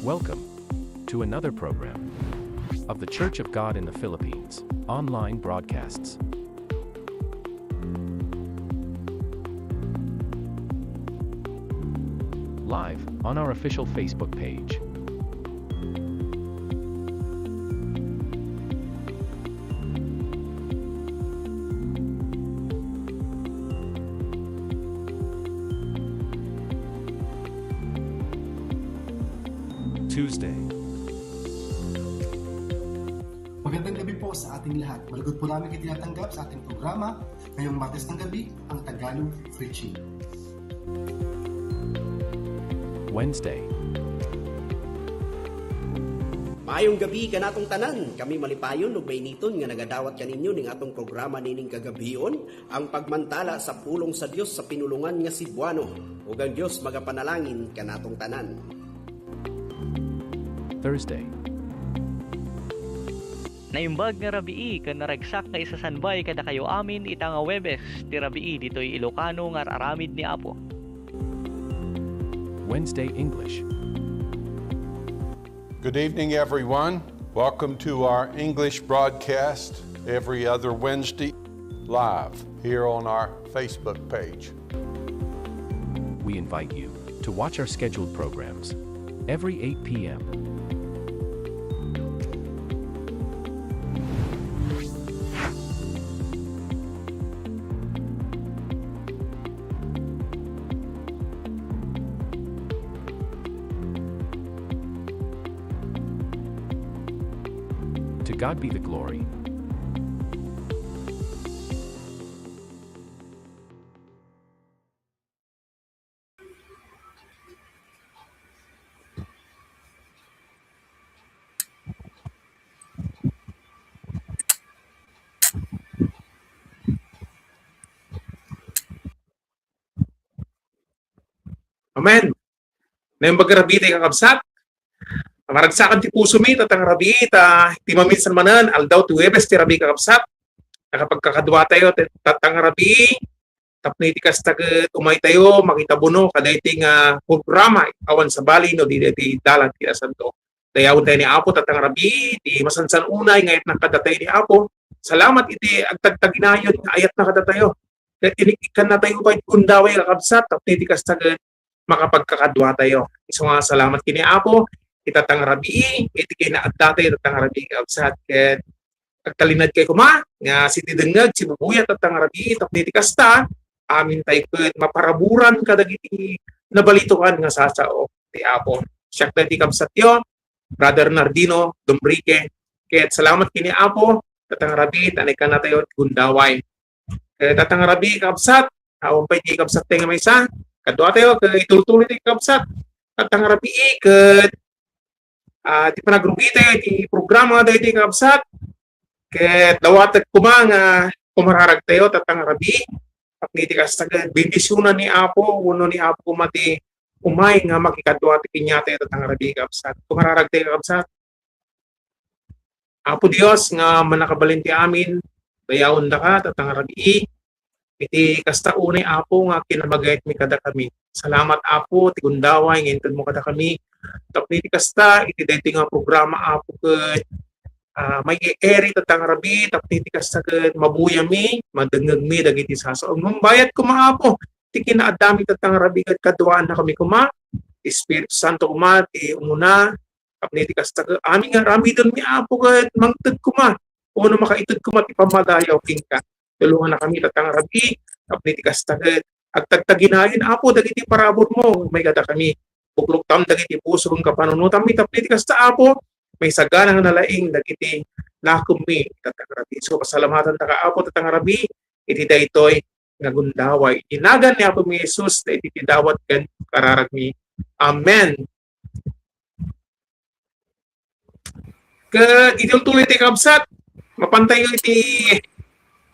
Welcome to another program of the Church of God in the Philippines online broadcasts. Live on our official Facebook page. Tuesday. Magandang gabi po sa ating lahat. Malugod po namin itinatanggap sa ating programa ngayong Martes ng gabi, ang Tagalog Preaching. Wednesday. Maayong gabi kanatong tanan, kami malipayon ug mainiton nga nagadawat kaninyo ning atong programa nining kagabion, ang pagmantala sa pulong sa Dios sa pinulungan nga Cebuano. Ug ang Dios magapanalangin kanatong tanan. Thursday. Naimbag nga rabii kan naragsak nga isasanbay kada kayo amin ita nga Webes ti rabii ditoy Ilocano nga aramid ni Apo. Wednesday English. Good evening, everyone. Welcome to our English broadcast every other Wednesday live here on our Facebook page. We invite you to watch our scheduled programs every 8 p.m. To God be the glory. Amen. Nayong bagrabi tayo kakabsat. Maragsakan ti puso mi, tatang rabi, ti maminsan manan, aldaw ti Webes, ti rabi kakabsat. Nakapagkakadwa tayo, tatang rabi, tapno iti kastag umay tayo, makita buno, kada iti nga programa, awan sa bali, no, di dalan, ti asanto. Dayawon tayo ni Apo, tatang rabi, ti masansan unay, ngayat na kadatay ni Apo. Salamat iti agtagtaginayon, ayat na kadatayo. Ikan na tayo pa kundaway kakabsat, tapno iti kastag makapagkakadwa tayo. So nga salamat kini Apo, itatang rabi, iti kinaaddatay itatang rabi kabsat ket agtalinad kay kuma nga siti dengeg si bubuyat tatang rabi tapno iti kasta amin tay ket maparaburan kadagiti nabalitukan nga sasao ti Apo. Siak ti kabsat yo, Brother Nardino Dombrique, ket salamat kini Apo, tatang rabi tanay ka na tayo gundaway. Ket tatang rabi kabsat, awon pay ti kabsat nga maysa, kadwa tayo kay tultuloy ti kabsat. Tatang rabi ket di panagrugi tayo di programa tayo di kabsat ket dawat kuma nga kumararag tayo tatang rabi apniti kastag bendisyonan ni Apo uno ni Apo kumati umay nga makikadwa ti kinya tayo tatang rabi kabsat kumararag tayo kabsat. Apo Dios nga manakabalin ti amin dayawon da ka tatang rabi iti kasta unay Apo nga kinamagayat mi kada kami. Salamat Apo ti gundaway ngintod mo kada kami. Tapos iti kasta iti daytoy nga programa Apo ket may eri tatang rabi tapos iti kasta ket mabuya mi madengeg mi dagiti sasaom mambayat ko Apo ti kinaadami tatang rabi ket kadwaan na kami kuma Espiritu Santo kuma ti umuna tapos iti kasta ket ami nga ramidon mi Apo ket mangted kuma uno makaited kuma ti pamadayaw kingka tulungan na kami tatang rabi tapos iti kasta ket agtagtaginayon Apo dagiti parabor mo may kada kami buklok tam dagiti puso kung kapanunutan mi tapno iti kasta Apo may sagana nga nalaing dagiti lakom mi tatang rabi. So pasalamatan ta ka Apo tatang rabi iti daytoy nga gundaway inagan ni Apo mi Jesus na iti dawat ken kararag mi. Amen. Ket iti tuloy ti kabsat mapantay iti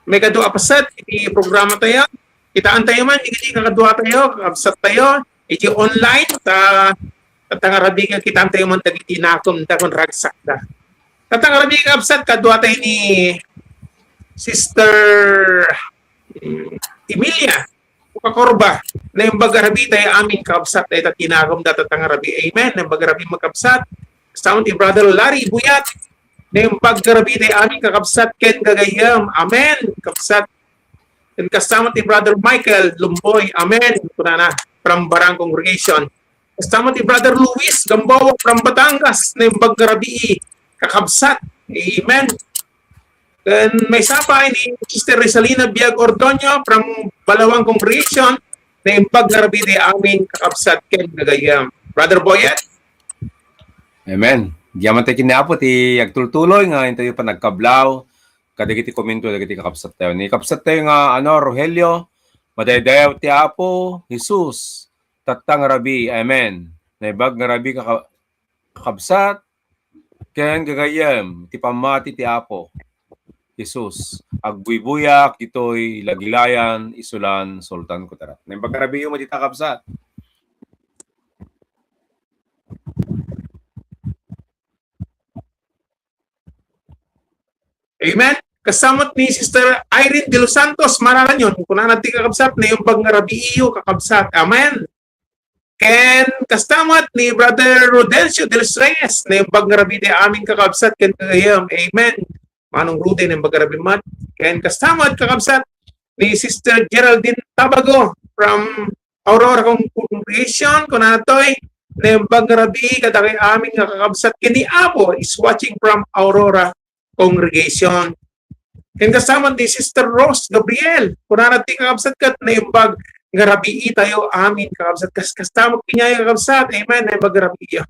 may kadua pasat iti programa tayo itaan tayo man iti kakadua tayo kabsat tayo iti online tatang rabi nga kitaan tayo man dagiti nakom dakon ragsak da. Tatang rabi kabsat kadwa tayo ni Sister Emilia Kakorba na yung bagarabi tayo amin kakabsat tayo tatinagom datatangarabi. Amen. Na yung bagarabi magkabsat. Kasama ti Brother Larry Buyat. Na yung bagarabi tayo amin kakabsat ken gagayam. Amen. Kakabsat. And kasama ti Brother Michael Lumboy. Amen. Kuna na. From Barang Congregation. Kasama ti Brother Luis Gamboa from Batangas. Na yung bagarabi kakabsat. Amen. And may sapay ni Sister Rizalina Biag Ordonio from Balawang Congregation na impag narabi di amin kakabsat ken gagayam. Brother Boyet? Amen. Diyaman tayo kinapo ti agtultuloy nga tayo pa nagkablaw kadagiti komento dagiti kakabsat tayo. Ni kakabsat tayo nga Rogelio madaydayaw ti Apo Jesus tatang rabi. Amen. Naibag nga rabi kakabsat ken gagayam ti pamati ti Apo Jesus. Agbuibuyak, ito'y lagilayan, isulan, sultan kutarat. Nang pagkarabiyo mo dita kapsat. Amen. Kasamot ni Sister Irene de los Santos, mararan yun. Kung natin kakabsat na yung pagngarabiyo kakabsat. Amen. Ken kastamat ni Brother Rodencio de los Reyes na yung pagngarabi di aming kakabsat ken kagayam. Amen. Manong Rude ng bagarabi mat. Ken kastamat kakabsat ni Sister Geraldine Tabago from Aurora Congregation. Kung natoy na yung bagarabi kadakay aming kakabsat ken ni Apo is watching from Aurora Congregation. Ken kastamat ni Sister Rose Gabriel. Kung natin kakabsat kat na yung garabi tayo amin kakabsat. Kastamot kinyay kakabsat. Amen. Na yung bagarabi iyo.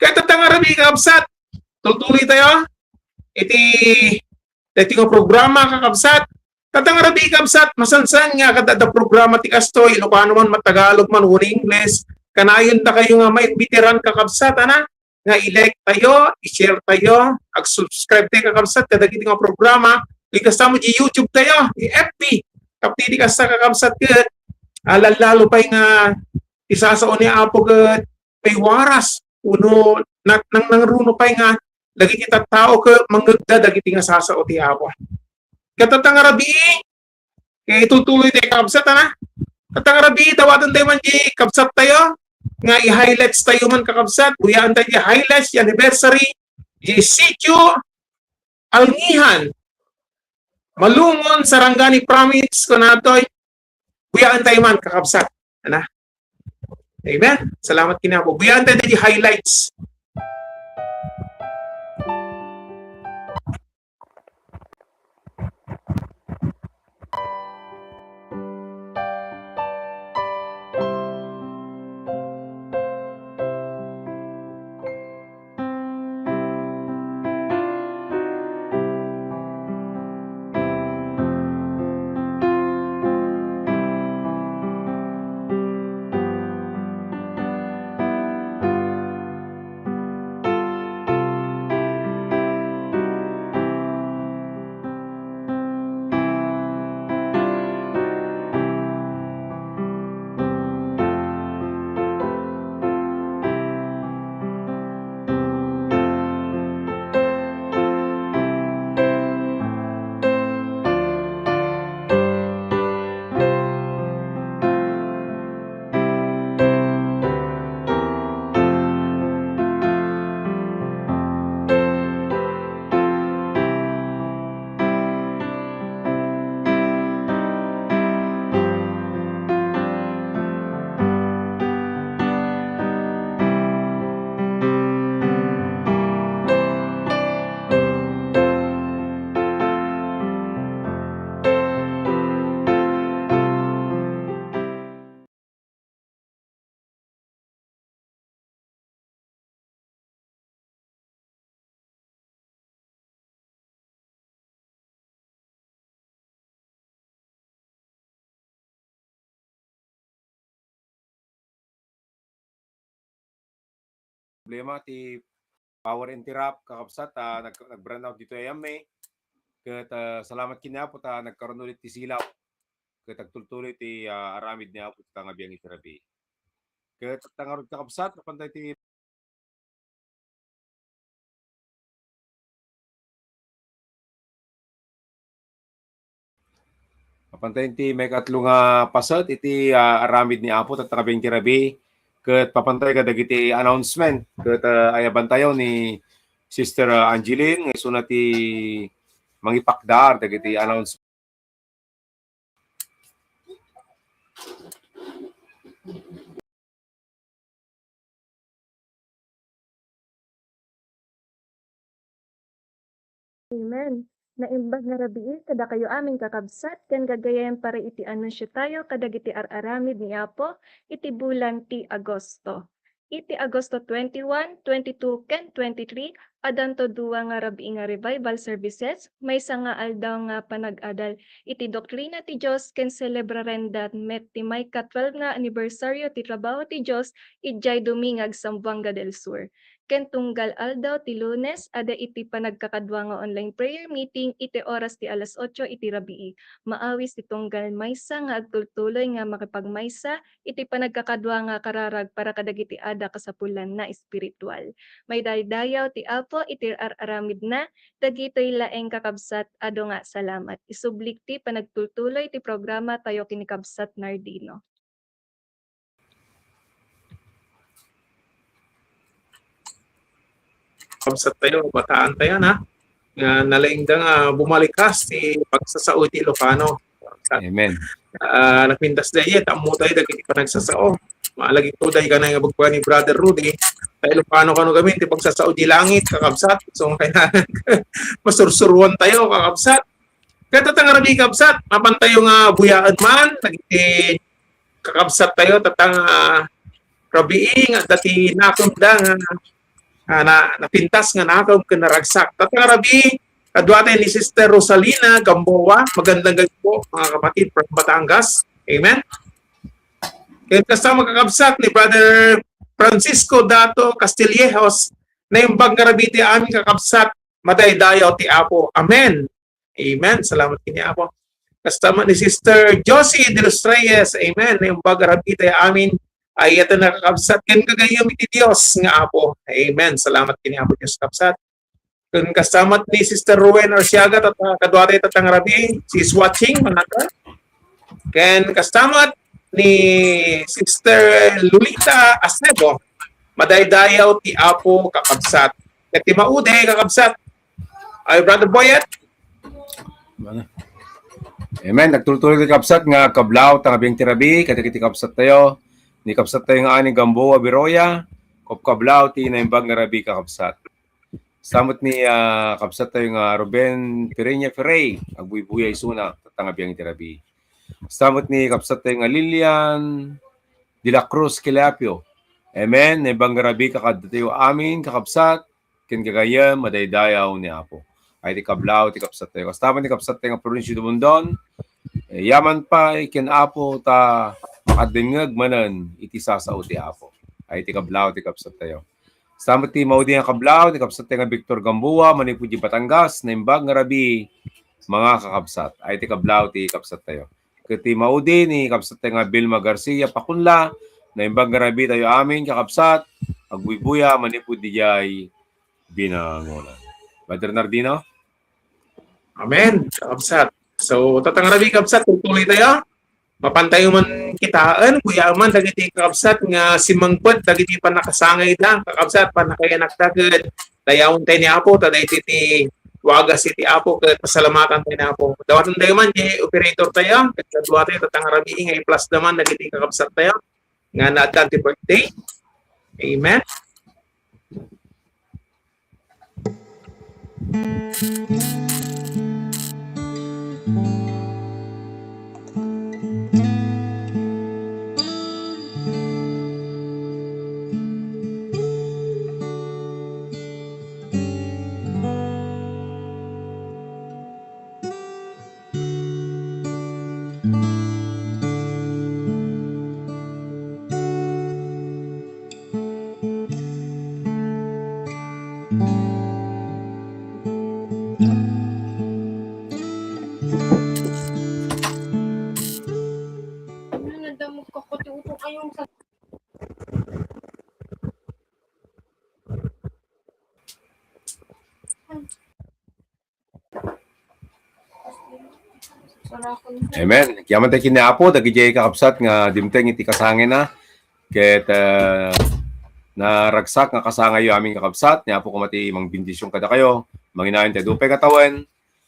Kaya tatang garabi kakabsat. Tutuloy tayo. Iti nga programa kakabsat. Tatang rabi kakabsat, masansan nga kada programa ti kastoy, Ilocano man, Matagalog man, uni English, kanayon na kayo nga maimbitiran kakabsat, ana? Nga i-like tayo, i-share tayo, ag-subscribe tayo kakabsat, kada kiti nga programa, ikasta mo di YouTube tayo, di FB, kapti di kasta kakabsat kat, lalo pa nga, isa sa ni Apo kat, may waras, uno, nang runo pa nga, lagi kita tao ke manggagda dagiti nga sasao ti Apo. Katatang arabi kay tutuloy tayo kabsat ana. Katang arabi tawatan tayo man di kabsat tayo nga i-highlights tayo man kakabsat. Buyaan tayo di highlights, di anniversary, di sitio Alngihan. Malungon Sarangani Province ko natoy. Buyaan tayo man kakabsat. Ana. Amen. Salamat kinapo. Buyaan tayo di highlights. Problema ti power interrupt kakabsat nag-brand out dito ayame ket salamat kinapo ta nagkaroon ulit ti silaw ket agtultuloy ti aramid ni Apo ta nga biyang itirabi ket tangarod kakabsat napantay ti Papantayin ti may katlo nga pasat iti aramid ni Apo at nakabing tirabi. Kat papantay ka dagiti announcement. Kat ayaban tayo ni Sister Angeline. Ngayon na ti mangipakdar dagiti announcement. Amen. Naimbag nga rabii, kada kayo aming kakabsat, ken gagayayan para iti anunsyo tayo, kadagiti araramid ni Apo, iti bulan ti Agosto. Iti Agosto 21, 22, ken 23, adanto duwa nga rabii nga revival services, may nga aldaw nga panag-adal, iti doktrina ti Diyos, ken celebrarenda met ti may ka-12 nga anibersaryo ti trabaho ti Diyos, ijay dumingag Zamboanga del Sur. Ken tunggal aldaw ti Lunes ada iti panagkakadwa nga online prayer meeting iti oras ti alas 8 iti rabii. Maawis ti tunggal maysa nga agtultuloy nga makipagmaysa iti panagkakadwa nga kararag para kadagiti ada kasapulan na espiritual. May daydayaw ti Apo iti aramid na dagitoy laeng kakabsat ado nga salamat. Isublik ti panagtultuloy ti programa tayo kinikabsat Nardino. Kabsat tayo, bataan tayo na. Nalaingdang bumalikas ti pagsasao ti Ilocano. Amen. Napintas dayet, amo tayo dagiti panagsasao. Maalagi to dahi ka na yung bagwa ni Brother Rudy. Tayo Ilocano kano gawin, ti pagsasao di langit, kakabsat. So kailangan masursuruan tayo, kakabsat. Kaya tatang rabi kakabsat, mapantay yung buyaan man, nagiti kakabsat tayo, tatang rabi nga, dati nakumda nga napintas nga nakaw kanaragsak. Tatang rabi, kadwate ni Sister Rosalina Gamboa, magandang gabi po mga kapatid from Batangas. Amen. Kaya kasama kakabsat ni Brother Francisco Dato Castillejos na yung baggarabi ti aming kakabsat madaydayaw ti Apo. Amen. Amen. Salamat kini Apo. Kasama ni Sister Josie de los Reyes. Amen. Na yung baggarabi ti amin ay ito nakakabsat. Ken kagayam iti Dios nga Apo. Amen. Salamat kini Apo Dios kapsat. Kung kasama ni Sister Ruwen Arsiaga at kadwate tatang rabi, she's watching manaka. Ken kasama ni Sister Lolita Acedo, madaydayaw ti Apo kakabsat. Ket ti maude kakabsat. Ay Brother Boyet. Amen. Nagtultuloy ti kapsat nga kablaw tangabing tirabi kadagiti kapsat tayo. Ni kapsat tayo nga ani Gamboa Biroya, kablaw ti naimbag nga rabi kakapsat. Samot ni kapsat tayo nga Ruben Pereña Ferrey, agbuy-buya isuna tangabing tirabi. Samot ni kapsat tayo nga Lilian de la Cruz Quilapio. Amen. Naimbag nga rabi kakadatayo amin kakapsat, ken gagayam madaydayaw ni Apo. Ay ti kablaw ti kapsat tayo. Kasama ni kapsat tayo nga Provincia de Bundon, yaman pa ken Apo ta makadingag manan iti sasao ti Apo. Ay ti kablaw ti kapsat tayo. Samot ti maudi nga kablaw ti kapsat tayo nga Victor Gamboa manipud di Batangas na imbag nga rabi mga kakabsat. Ay ti kablaw ti kapsat tayo. Ket ti maudi ni kapsat tayo nga Vilma Garcia Pakunla na imbag nga rabi tayo amin kakabsat agbuy-buya manipud di jay binangonan. Brother Nardino? Amen. Kakabsat. So tatang rabi kakabsat, tutuloy tayo. Mapantayo man kitaan, kuya man, dagiti kakabsat nga simangpot, dagiti panakasangay lang, kakabsat, panakayanak dagad, dayawon tayo ni Apo, taday ti wagas iti Apo, kat pasalamatan tayo ni Apo. Dawatan tayo man, operator tayo, kat kadwa tayo, tatang rabi, nga plus naman, dagiti kakabsat tayo, nga naatan ti birthday. Amen. Amen. Kiyaman tayo kiniapo, dagijay kakabsat nga dimteng iti kasangin na. Ket naragsak nga kasangayo aming kakabsat. Niya po kumati mang bindisyon kada kayo. Manginayon tayo dupay katawan.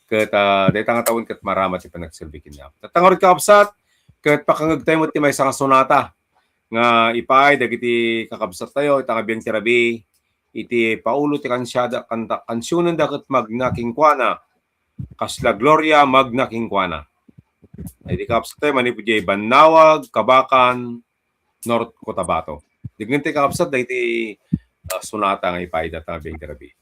Ket dayta nga tawon ket maramat si panagsilbi kiniapo. Tatangor kakabsat. Ket pakangag tayo mo ti may nga sonata. Nga ipay dagiti kakabsat tayo. Itangabiyang tirabi. Iti paulo ti kansyada kansyonan daket magna kingkwana. Kasla Gloria magna kingkwana. Ay di kakabsat tayo manipudya Banawag, Kabakan, North Cotabato. Dignan tayo kakabsat dahil iti sonata nga ipay databing tirabi.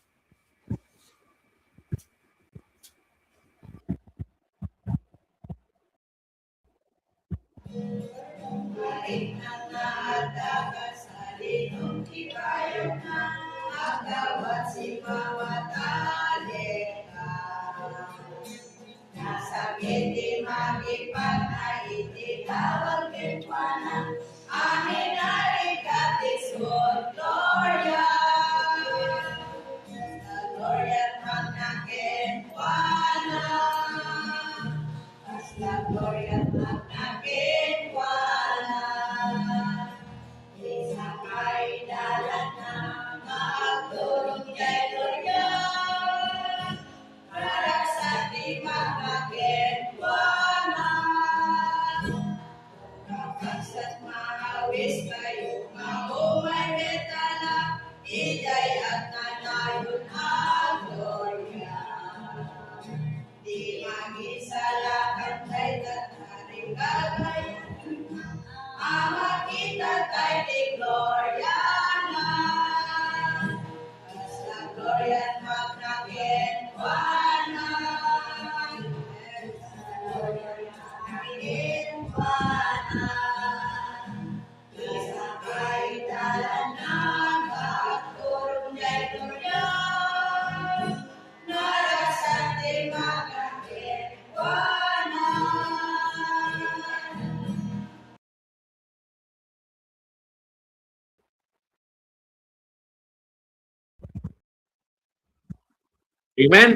Amen.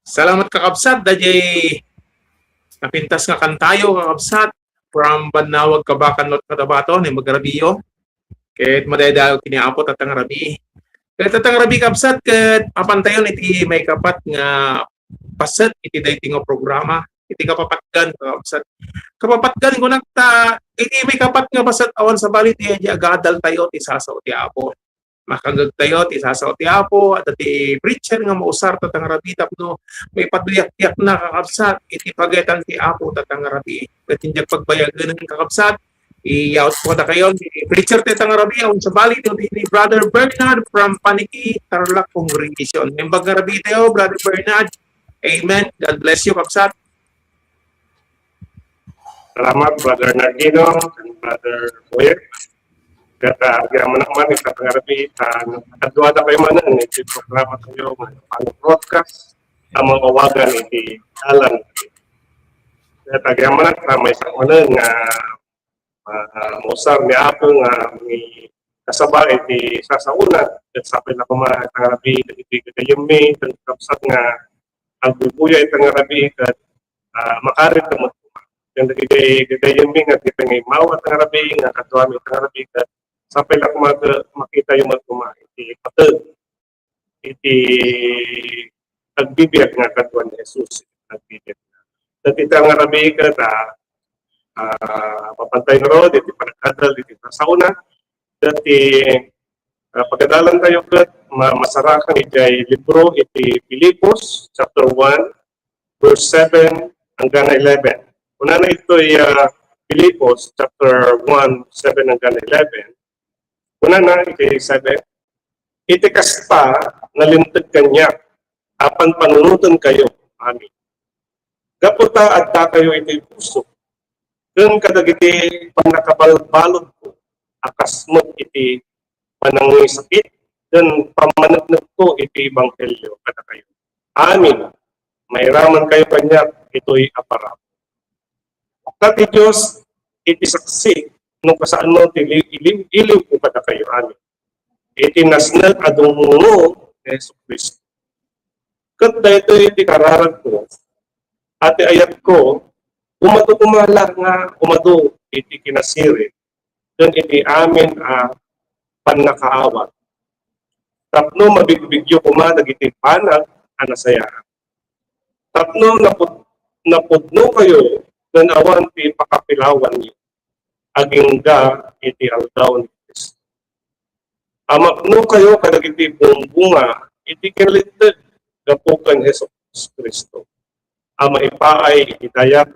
Salamat kakabsat. Dajay napintas nga kantayo kakabsat from Banawag, Kabakan, North Cotabato ni Magrabiyo. Ket madaydayo kiniapot at ang rabi. Ket at ang rabi kakabsat ket papantayon iti may kapat nga paset iti dating nga programa. Iti kapapatgan kakabsat. Kapapatgan ko nagta iti may kapat nga paset awan sa balit iti agadal tayo ti sasaw ti Apo. Makagag tayo ti sasaw ti Apo at ti preacher nga mausar tatang rabi tapno may paduyak-yak na kakabsat iti pagetan ti Apo tatang rabi. Ket injak pagbayagan ng kakabsat i-out po na kayo ni preacher ti tatang rabi awan sa bali ni Brother Bernard from Paniki Tarlac Congregation. Membag nga rabi tayo Brother Bernard. Amen. God bless you kakabsat. Salamat Brother Nardino and Brother Boyer. Kata agama naman ita pangarabi adwa na kayo manan iti programa kayo ang broadcast ang mga wagan iti alam. Kata agama na may isang manan nga musar ni Apo nga may kasaba iti sasauna at sapay na kumangarabi iti kagayami at kapsat nga ang bubuya iti ngarabi at makarit na mo. Yung kagayami nga iti ngay mawat ngarabi nga katuami ngarabi at sampai lang makita yung magkuma iti patag iti nagbibiyag nga katuan ni Jesus nagbibiyag na iti nga rabi ka papantay na road iti panagkadal iti sauna dati pagkadalan tayo kat masarakan iti libro iti Filipos chapter 1 verse 7 hanggang 11 una na ito ay Filipos chapter 1 7 hanggang 11. Una na, iti sabi, iti kaspa nalintag kanya, apan panunutan kayo, amin. Gaputa at kayo iti puso. Kung kadagiti panakabalbalod ko, akasmot iti panangisakit, kung pamanagnak ko iti ebanghelyo kada kayo. Amin. Mairaman kayo kanya, ito'y aparap. Kati Diyos, iti saksi, nung kasaan mo iliw ko kada kayo amin. Itinasnag adong mo Yesu Cristo. Kat dahito iti kararag ko, ati ayat ko, umado kumala nga, umado iti kinasiri, dun iti amin panakaawat. Tapno mabigbigyo kumadag iti panag, anasayaan. Tapno napudno kayo, ng awan ti pakapilawan niyo, aging ga iti aldaw ni Kristo. Amakno kayo kadag iti bunga, iti kinalitid, gapukan Jesus Kristo. Ama ipaay itayat,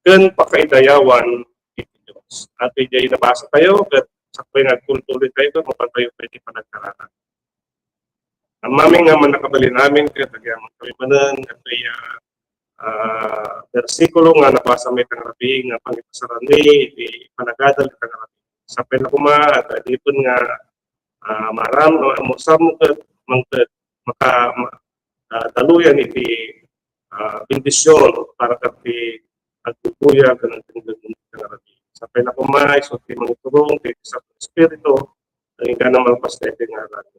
ken pakaidayawan iti Diyos. At iti nabasa tayo, at sakpay nagkultuloy tayo, mapantayo pa iti panagkaranan. Ang maming nga manakabali namin, kaya tagyang kalimanan, at ay versikulo nga nabasa may tangrabi, nga pangipasaran ni, iti panagadal iti tangrabi. Sa pinakuma, at dipon nga maram, musam daluyan iti bendisyon para kati agtutuya kanang tindagan tangrabi. Sa pinakuma, iso ti mangturong, ti sa Espiritu, ang nga naman pasta iti nga rabi.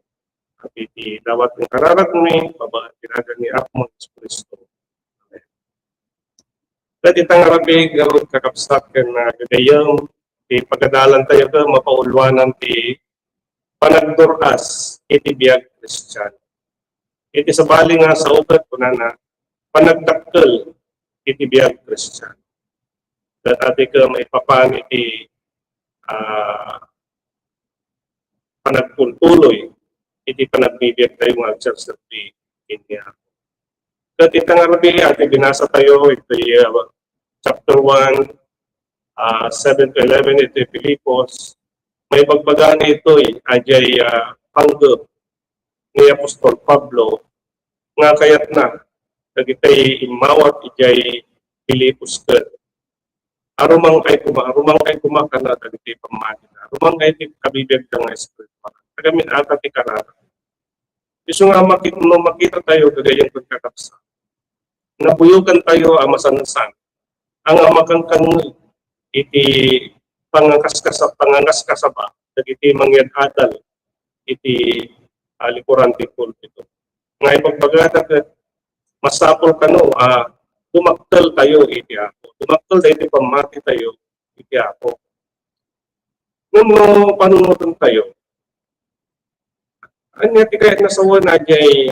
At iti dawat ng kararat ni, babaan tinagan ni Apo Mang Kristo. Amen. At itang rabi, gawin kakapsat ka na gagayang, ti pagadalan tayo ka, mapaulwanan ti panagduras, iti biyag Kristiyan. Iti sabali nga sa ugat ko na panagdakkel, iti biyag Kristiyan. At ati ka maipapan iti panagpultuloy, iti panagbibiyag tayo mga church at inya. At itang arabi, ati binasa tayo, iti chapter 1, 7 to 11, iti Filipos. May bagbaga ito, ajay panggap ni Apostol Pablo, nga kayat na, nagitay imawat ijay Filipos ka. Arumang ay kuma ka na, nagitay pamati na. Arumang ay kabibiyag ka nga Espiritu. Kagamin ata ti karara. Iso nga makita tayo gagayang pagkakapsa. Nabuyugan tayo masansan. Ang amakang kanungi iti pangangaskasaba iti mangyad-adal iti likuran ti pulpito. Nga ipagpagata ket masapol kano tumaktel tayo iti ako. Tumaktel tayo iti pamati tayo iti ako. Nung panunutan tayo, anya ti kayat nasawa na jay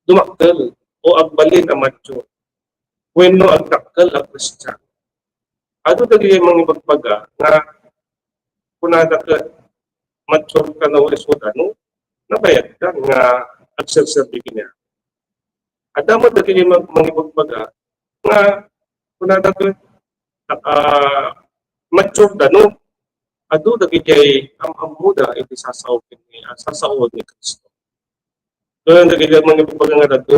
dumakkel o agbalin ang matyo. Wenno agdakkel ang Kristiyan. Ato dagiti mga ibagpaga nga kunada ka matyo ka na esudano, nabayad ka nga agserserbi niya. Adamo dagiti mga ibagpaga nga kunada ka matyo dano, adu dagiti amuda iti sasaod ni Kristo. Kaya dagiti mga ibagpaga nga dagiti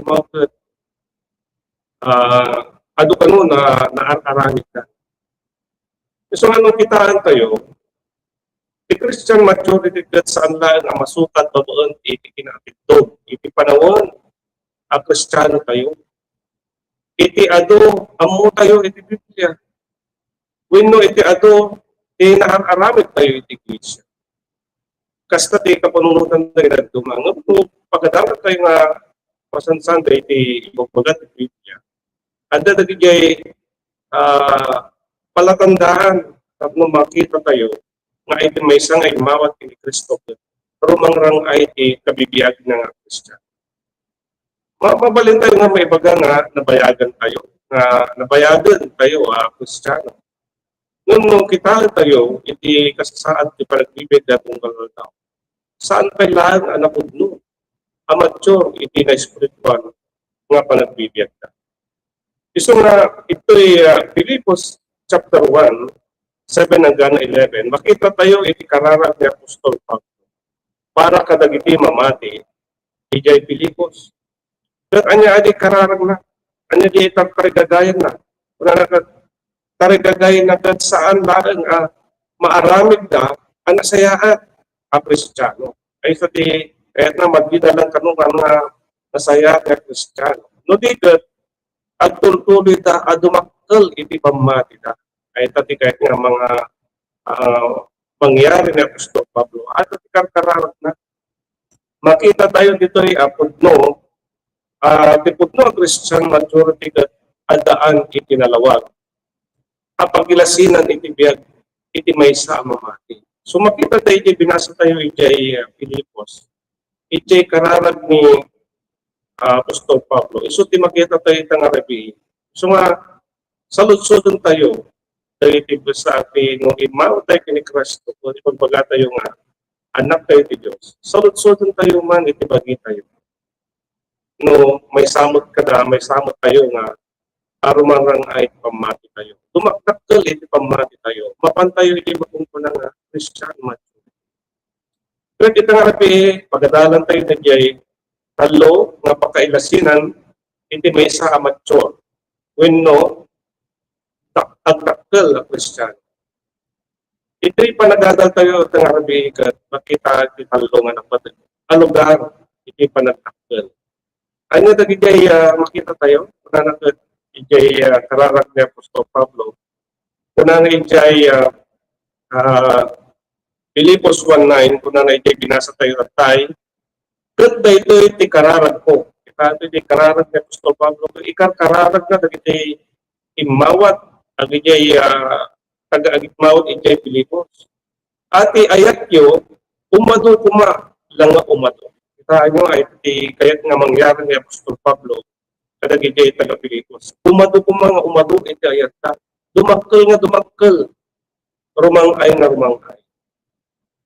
adu kano na naaramid ka. So anong kitaan tayo? The Christian maturity kat saan lang ang masukat babaon iti kinatidog. Iti panawon, ang Kristiyano tayo. Iti ado, amu tayo iti Biblia. Wenno iti ado, naaramid tayo iti Iglesia. Kasta ti kapanunutan tayo na dumangap. Pagkadamat tayo nga pasansan tayo iti ibagbagat iti Biblia. Ada dagiti palatandaan at nung makita tayo nga iti may sangay mawat ni Kristo pero mangrang ay iti kabibiyag na nga Kristiyan. Mabalin tayo nga may baga nga nabayagan tayo Kristiyano. Nung kita tayo iti kasasaan ti panagbibig na kung tao. Saan kailangan ang napudno? Amateur iti na espiritual nga panagbibig na. Iso nga ito'y Filipos chapter 1, 7 hanggang 11, makita tayo iti kararag ni Apostol Pablo para kadagiti mamati ijay Filipos. At anya adi kararag na, anya di itang karigagayan na, karigagayan na saan lang maaramid na ang nasayaan ang Kristiyano. Ay sa di, kahit na magdita lang kanong nasayaan ang Kristiyano. No di at tultuloy ta adumakkel iti pamati ta. Ay tati kahit nga mga pangyari ni Apostol Pablo at iti karkararag na. Makita tayo dito ay pudno ang Christian maturity adaan iti nalawag. Kapag ilasinan iti biyag, iti maysa a mamati. So makita tayo iti binasa tayo iti Filipos. Iti kararag ni Apostol Pablo. Iso ti makita tayo iti nga rabi. So nga, saludsudon tayo iti sa atin nung imaw tayo kini Kristo. Kung ipagbaga tayo nga, anak tayo ti Diyos. Saludsudon tayo man iti bagi tayo. No, may samot ka na, may samot tayo nga arumarang ay pamati tayo. Tumaktakal iti pamati tayo. Mapantayo iti magungkulang nga Christian macho. Pero ito nga rabi, pagadalan tayo na diyay, talo nga pakailasinan, iti may sa mature. When no, agtakal na Christian. Ito'y panagdadal tayo ito nga rabi, makita iti talo nga napatig. Alugar, iti panagtakal. Ano na dagay makita tayo? Kuna na ijay kararag ni Apostol Pablo. Kuna na ijay Filipos 1:9, kuna na ijay binasa tayo at tayo. Kat ba ito iti kararag ko? Ito iti kararag ni Apostol Pablo. Ikar kararag na dagay imawat ag ijay taga-agitmawat ijay Filipos. Ati ayat yo, umado kuma lang nga umado. Kita nyo ay kaya't nga mangyari ni Apostol Pablo kada gijay taga-Filipos. Umado ko mga umado iti ayat ta. Dumakkel nga dumakkel. Rumangay nga rumangay.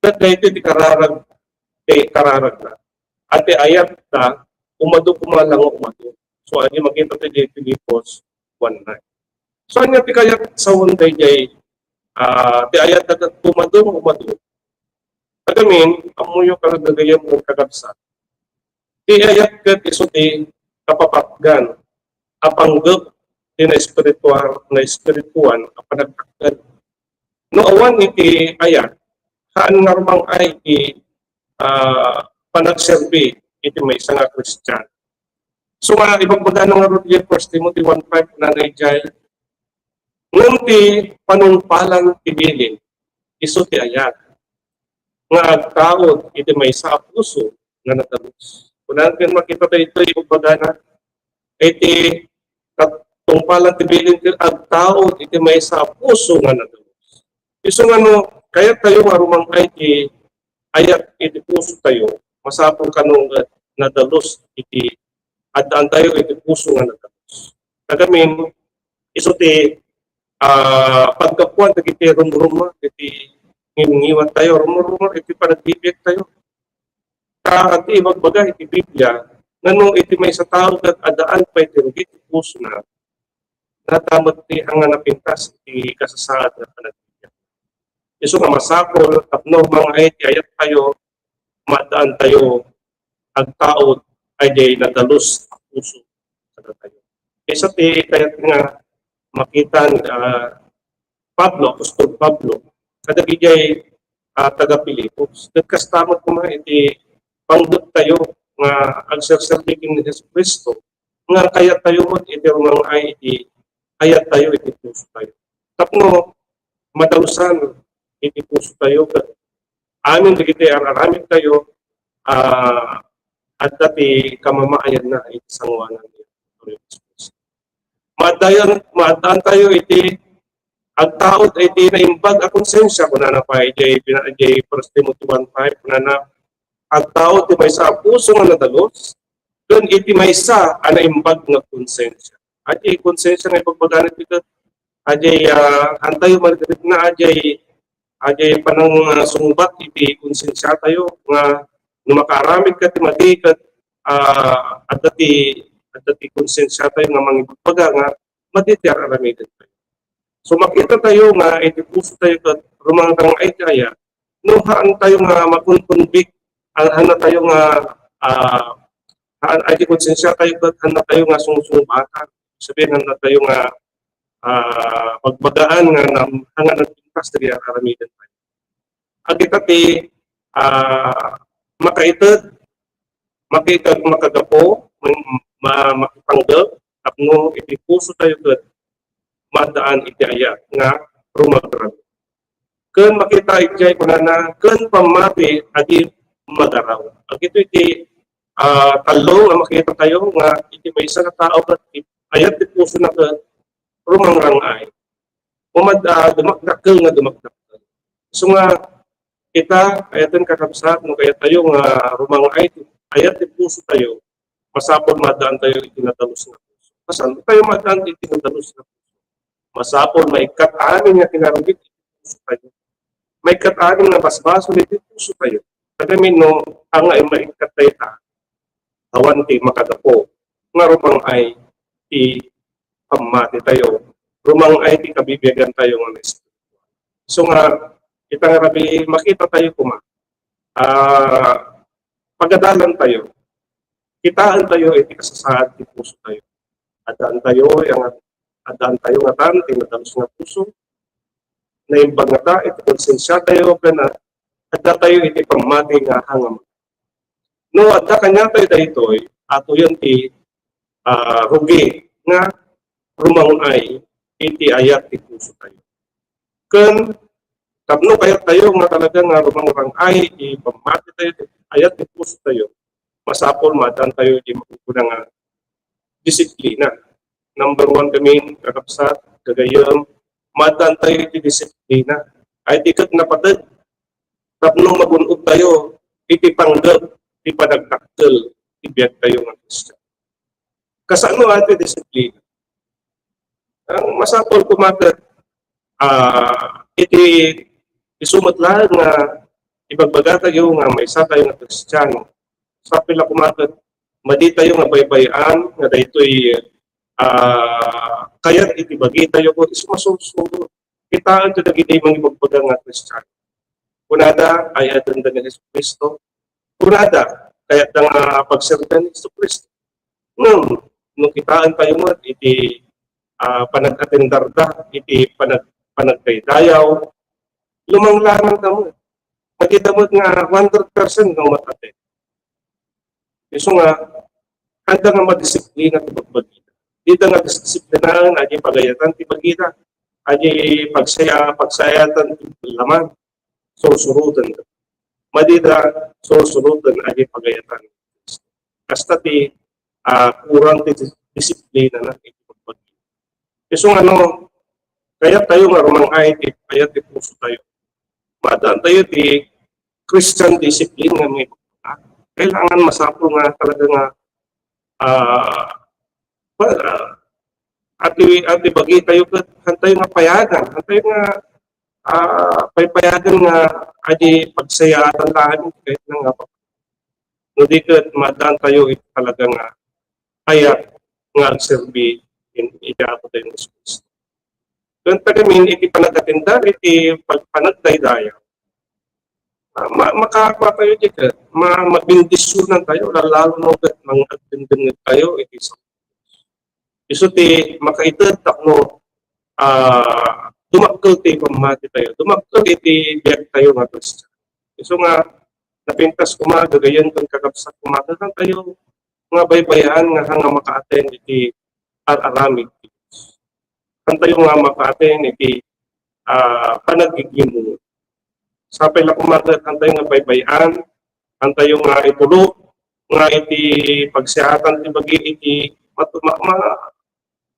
Kat ito di kararag na. Ati ayat ta, umado ko mga lang umado. So ano makita tayo di Filipos 1:9. So ano ti kaya't sa unday jay ti ayat na umado. Kagamin, amuyo karagagayam ng kagabsat. Ti ayat kat iso ti kapapatgan, apanggap ti na espirituan, apanagtakgan. No awan iti ayat, saan nga rumang ay iti panagserbi iti may isang Christian. So nga, ibagbaga nga rin 1 Timothy 1:5 na naijay, ngun ti panungpalang tibilin, iso ti ayat, nga agtaod iti may sa puso nga natalus. Kung natin makita tayo ito, ibagbaga na, iti tungpalang tibilin ti agtaod iti may sa puso nga natalus. Iso nga no, kaya tayo marumang ay iti ayat iti puso tayo, masapong kanong nadalus iti adaan tayo iti puso nga natalus. Kagamin, iso ti pagkapuan iti rumruma, iti ngiwan tayo, rumruma, iti panagbibig tayo. Ati ibagbaga iti Biblia, nanong iti may sa tao at adaan pa iti rugit iti puso na natamot ti hanga napintas iti kasasaad na panagbibig. Iso nga masakol, tapno mga iti ayat tayo, madaan tayo, agtaod, ay di nadalus ang puso sa tayo. Isa ti kaya nga makita Pablo, Apostol Pablo, kada gijay taga-Pilipos. Nagkastamot ko mga iti panggap tayo nga agserserbikin ni Jesus Cristo nga kaya tayo mo iti rumang ay iti ayat tayo iti puso tayo. Tapno madalusan iti puso tayo amin digiti araramid tayo at dati kamamaayan na iti sangwanan ni Jesus. Madaan tayo iti agtaod iti naimbag a konsensya kunana pa iti 1 Timothy 1:5 kunana agtaod ti maysa a puso nga nadalos ken iti maysa a naimbag nga konsensya. Ati konsensya nga ipagbaganit iti ajay antayo malgrit na ajay panang sumbat iti konsensya tayo nga numakaramid ka ti madi ket at dati konsensya tayo nga mangibagbaga nga maditi aramid tayo. So makita tayo nga iti puso tayo ket rumangtang ay kaya no haan tayo nga makunkunbik hana tayo nga ay konsensya tayo ket hana tayo nga sumusumbatan. Sabihin hana tayo nga pagbagaan nga hanga nagpintas diri aramidan tayo. Agita ti makagapo makitanggap tapno iti puso tayo ket madaan iti ayat nga rumagrab. Ken makita iti kunana ken pamati adi magaraw. Ag ito iti talo nga makita tayo nga iti maysa nga tao ket ayat ti puso na kat rumang rangay. Dumakdakkel nga dumakdakkel. So nga, kita, ayatan kakabsat, no kaya tayo nga rumangay, ayat ti puso tayo, masapol madaan tayo itinadalos na puso. Kasan tayo madaan itinadalos na puso? Masapol, maikat amin nga kinarugit puso tayo. Maikat amin nga basbaso na puso tayo. Kagamin no, ang ay maikat tayo ta, awan ti makadapo, nga rumang ay ti pamati tayo, rumang ay ti kabibiyagan tayo nga mes. So nga, kita nga rabi, makita tayo kuma. Pagadalan tayo, kitaan tayo, iti kasasaad ti puso tayo. Adaan tayo nga tan, tinadalos nga puso, naimbag nga ta, iti konsensya tayo, kana, adda tayo iti pamati nga hangam. No, adda kanya tayo daytoy, ato yan ti rugi nga rumangay iti ayat ti puso tayo. Ken tapno kaya tayo nga talaga nga rumangay iti pamati tayo ayat ti puso tayo. Masapol madan tayo iti makukuna nga disiplina. Number 1 kami kakabsat, kagayam, madan tayo iti disiplina. Ay tikat na patad. Tapno magunod tayo iti panggap, iti panagtakkel, ibiyag tayo nga Kristiyan. Kasano ati disiplina? Ang masapol kumagat, iti isumat lang nga ibagbaga tayo nga may isa tayo nga Kristiyano. Sa pila kumagat, madi tayo nga baybayan, nga daytoy kayat iti bagi tayo ko, isumasulsuro. Kitaan ito nagitay mga ibagbaga nga Kristiyano. Kunada, ayatan da ni Yesu Cristo. Kunada, kayat da nga pagserda ni Yesu Cristo. Nung kitaan tayo mo, iti panag-atendar da, iti panagkaydayaw, lumanglangan ka mo. Magkita mo nga 100% ng matate. So nga, handa nga madisiplina iti pagbagita. Dito nga disiplinaan, adi pagayatan ti bagita, adi pagsayatan ti laman, susurutan. Madida, susurutan, adi pagayatan. Kasta ti kurang disiplina na iti pagbagita. So ano, kaya tayo nga rumangay, kaya ti puso tayo. Madaan tayo ti Christian discipline nga may kailangan masapo nga talaga nga ati bagi tayo tayo nga payagan, tayo nga payagan nga adi pagsayatan lahat kahit na nga hindi kat madaan tayo ito talaga nga kaya nga agserbi iti-apo tayo ng Kristo. Kung tagamin, iti panagatinda, iti pagpanagdaydaya, makakuha tayo dito, mabindisunan tayo, lalo no kat mga agdindin tayo, iti sa iso ti makaitad takno dumakkel ti pamati tayo, dumakkel iti biyag tayo nga Kristo. Iso nga, napintas kumagagayan kung kakapsat kumagagan tayo, nga baybayan nga hanga maka-attend iti ar-aramid. Kantayo nga maka-attend iti panagiging sapay la kumagat kantayo nga baybayan, kantayo nga itulo, nga iti pagsihatan ti bagi iti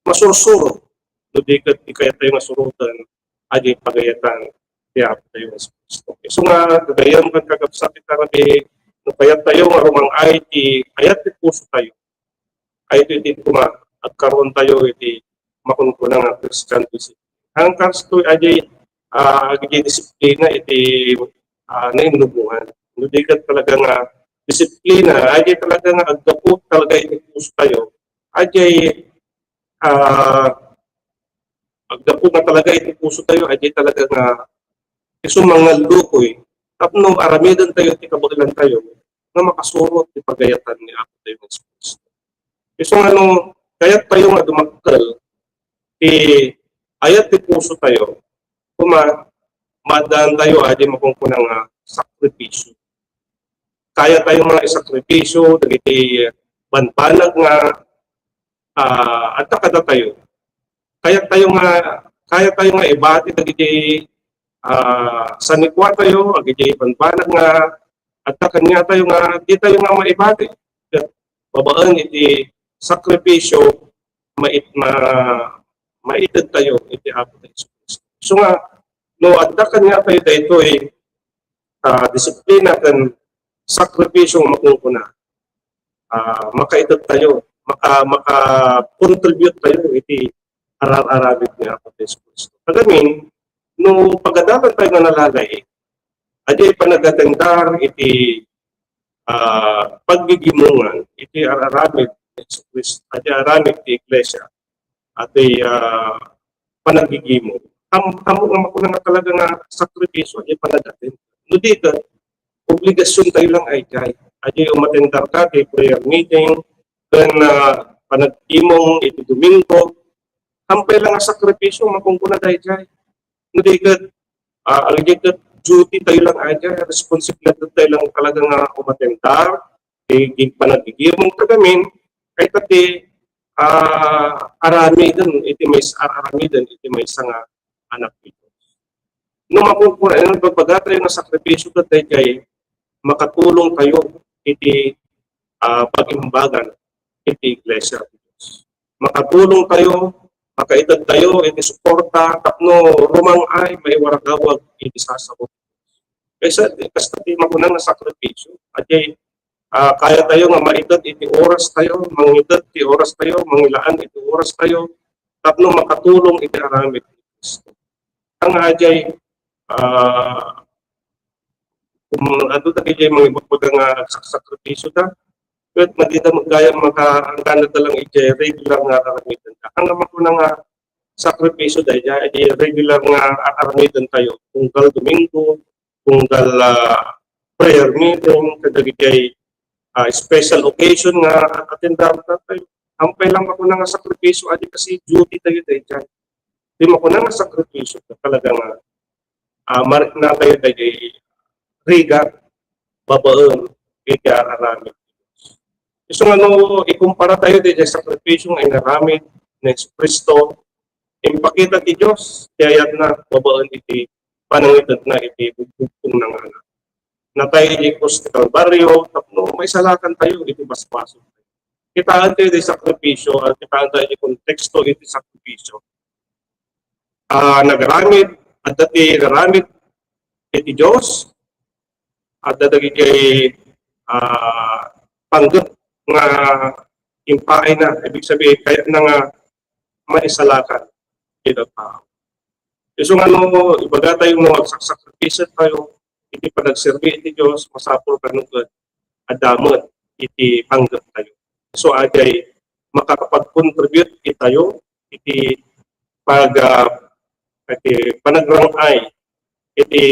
masursuro. Dudikat di kaya tayo masurutan, adi pagayatan tiap tayo nga Kristo. So nga, gagayam kang kagapsat iti arabi, payat tayo nga rumangay iti ayat ti puso tayo. Ay iti kuma at karon tayo iti makunkunang nga Christian discipline. Ang kasto ay disiplina iti nainlubuhan. Hindi ka talaga nga disiplina, ay talaga nga agdapot talaga iti puso tayo. Ay agdapot na talaga iti puso tayo, ay talaga nga isumangal lukoy. Tapno aramidan tayo iti kabagilan tayo na makasurot ti pagayatan ni Apo tayo ng Kristo. So ano, kaya tayo nga dumakkel ayat ti puso tayo, madaan tayo adi makungkunang sakripisyo. Kaya tayo mga isakripisyo, dagiti banbanag nga at kada tayo. Kaya tayo nga ibati dagiti sanikwa tayo, agiti banbanag nga at kanya tayo nga di tayo nga maibati. Babaan iti sakripisyo, maitid tayo iti Apo tayo Jesu Kristo. So nga, no, adda kanya tayo dito disiplina kan sakripisyo makungkuna. Makaitid tayo, maka-contribute tayo iti arar-arabit ni Apo tayo Jesu Kristo. Kagamin, no pagadalan tayo nga nalalay, adi panagatendar iti paggigimungan, iti arar-arabit ni Jesu Kristo, adi aramid ti Iglesia, ati panagigimo. Tamo nga makulang na talaga nga sakripisyo, adi panagatin. No dito, obligasyon tayo lang ay kay. Adi umatendar ka kay prayer meeting, then panagimong iti Domingo, hampay lang nga sakripisyo, makungkuna tayo kay. No dito, alagigit duty tayo lang ay kay, responsibility tayo lang talaga nga umatendar, panagigimong kagamin, kay tati, arami din, iti may nga anak dito. Nung makukura, nung pagpagata yung nasakripisyo ka tayo kay, makatulong kayo iti pag-imbagan iti Iglesia. Makatulong kayo, makaitad tayo iti suporta, tapno rumang ay may waragawag iti sasabot. Kaysa di makunang nasakripisyo, at kaya tayo nga maitad iti oras tayo, mangitad iti oras tayo, mangilaan iti oras tayo, tapno makatulong iti aramid ni Kristo. Ang ajay, kung ano tayo mga ibagbaga nga sakripisyo ta, at madita magaya makaangganat na lang iti regular nga aramidan ta. Ang naman ko na nga sakripisyo dahil regular nga aramidan tayo. Kung dal Domingo, kung dal prayer meeting, kadagiti special occasion nga attendar tayo. Hampay lang ako na nga sakripisyo, adi kasi duty tayo dyan. Di mo ko na nga sakripisyo, talaga nga marik na tayo tayo riga, babaon, ikaararamid. So ikumpara tayo dito sa sakripisyo ay naramid ng Kristo, impakita ti Diyos, kayat na babaon iti panangitad na iti bugtong ng anak. Na tayo di hospital barrio, tapno may salakan tayo, iti basbaso. Kitaan tayo di sakripisyo, at kitaan tayo di konteksto iti sakripisyo. Nagaramid, at dati naramid iti Diyos, at dati kay panggap nga impaay na, ibig sabihin, kaya na nga maisalakan ito tao. So ibaga tayo magsakripisyo tayo, iti panagserbi iti Diyos, masapol kanugad, adamot, iti panggap tayo. So ajay, makakapag-contribute itayo, iti panagrangay, iti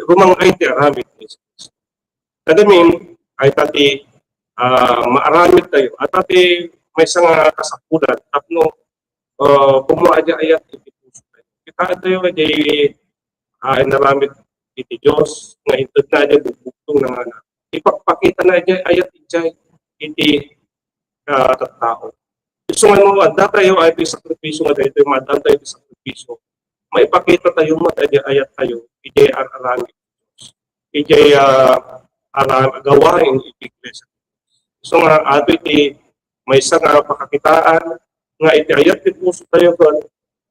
rumangay ti aramid ni Jesus. Kadamin, ay tati maaramid tayo, at tati may nga kasapulan, tapno kumuadya ayat iti puso tayo. Kita tayo ay naramid iti Diyos, nga itad na dyan bubugtong ng anak. Ipagpakita na dyan ayat iti tao. So adda tayo ay iti sakripisyo nga tayo, madaan tayo iti sakripisyo. Maipakita tayo ayat tayo, iti aramid iti gawain iti Iglesia. So nga ato iti may nga pakakitaan nga iti ayat iti puso tayo kon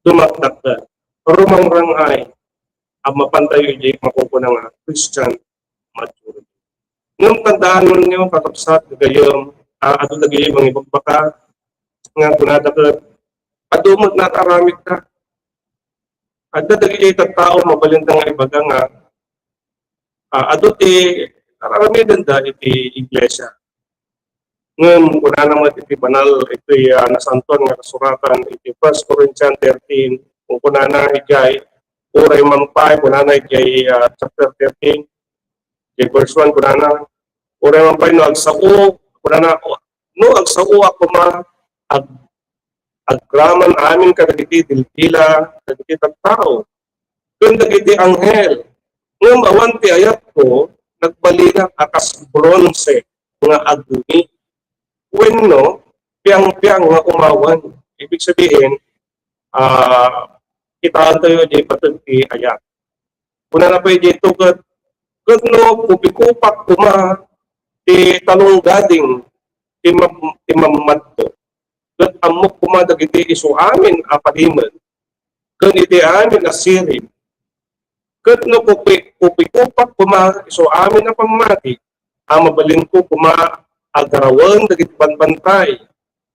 dumakdak rumangrangay ang mapantayo iti makukuna nga Christian maturity. Nung tandaan mo ninyo kakapsat gayong ato nagayong mga ibagbaka nga kunadagat adumot na karamit ka. At dadagay tao mabalintang nga ibaga nga ato ti karamidan da iti Iglesia. Ngayon, kung naman iti banal, iti nasanton nga kasuratan, iti 1 Corinthians 13, kung kunana ijay, uray mampay, kunana ijay chapter 13, ijay verse 1, kunana, uray mampay, no agsao, kunana, no agsao ako aggraman amin kadagiti dilpila, kadagiti tagtao, kung dagiti anghel, ngam awan ti ayat ko, nagbalina akas bronze nga agumi. When no, piyang-piyang nga umawan. Ibig sabihin, kitaan tayo di patagti ayat. Kuna na pa di tugat, no, kupikupak kuma, ti talong gading, timamadto. Kat amok kumadag iti iso amin apadiman. Kan iti amin asirin. Kat no kupikupak kuma iso amin na pamati. Mabalin ko kuma agarawan dagiti banbantay.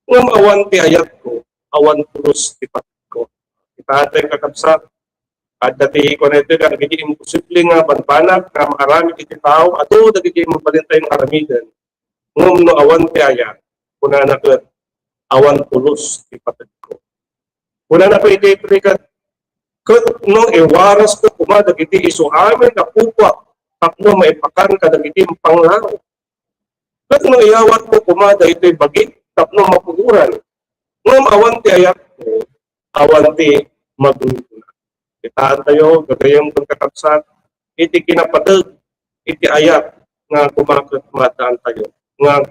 Ngam awan ti ayat ko, awan tulus ti pat ko. Itatay kakabsat. At dati ko na ito, dagiti imposible nga banbanag na makarami iti tao, ato dagiti mabalintay ng aramidan. Ngam no awan ti ayat, kuna na kat awan tulus ti patid ko. Kuna na pa iti prikat, kat no iwaras ko kuma dagiti iso amin na kupwa, tapno maipakan ka dagiti panglaro. Kat no iyawat ko kuma dagiti bagit, tapno mapuguran. Ngam awan ti ayat ko, awan ti magulungan. Itaan tayo, gagayang pagkakabsat, iti kinapadag, iti ayat nga kumakot mataan tayo. Nga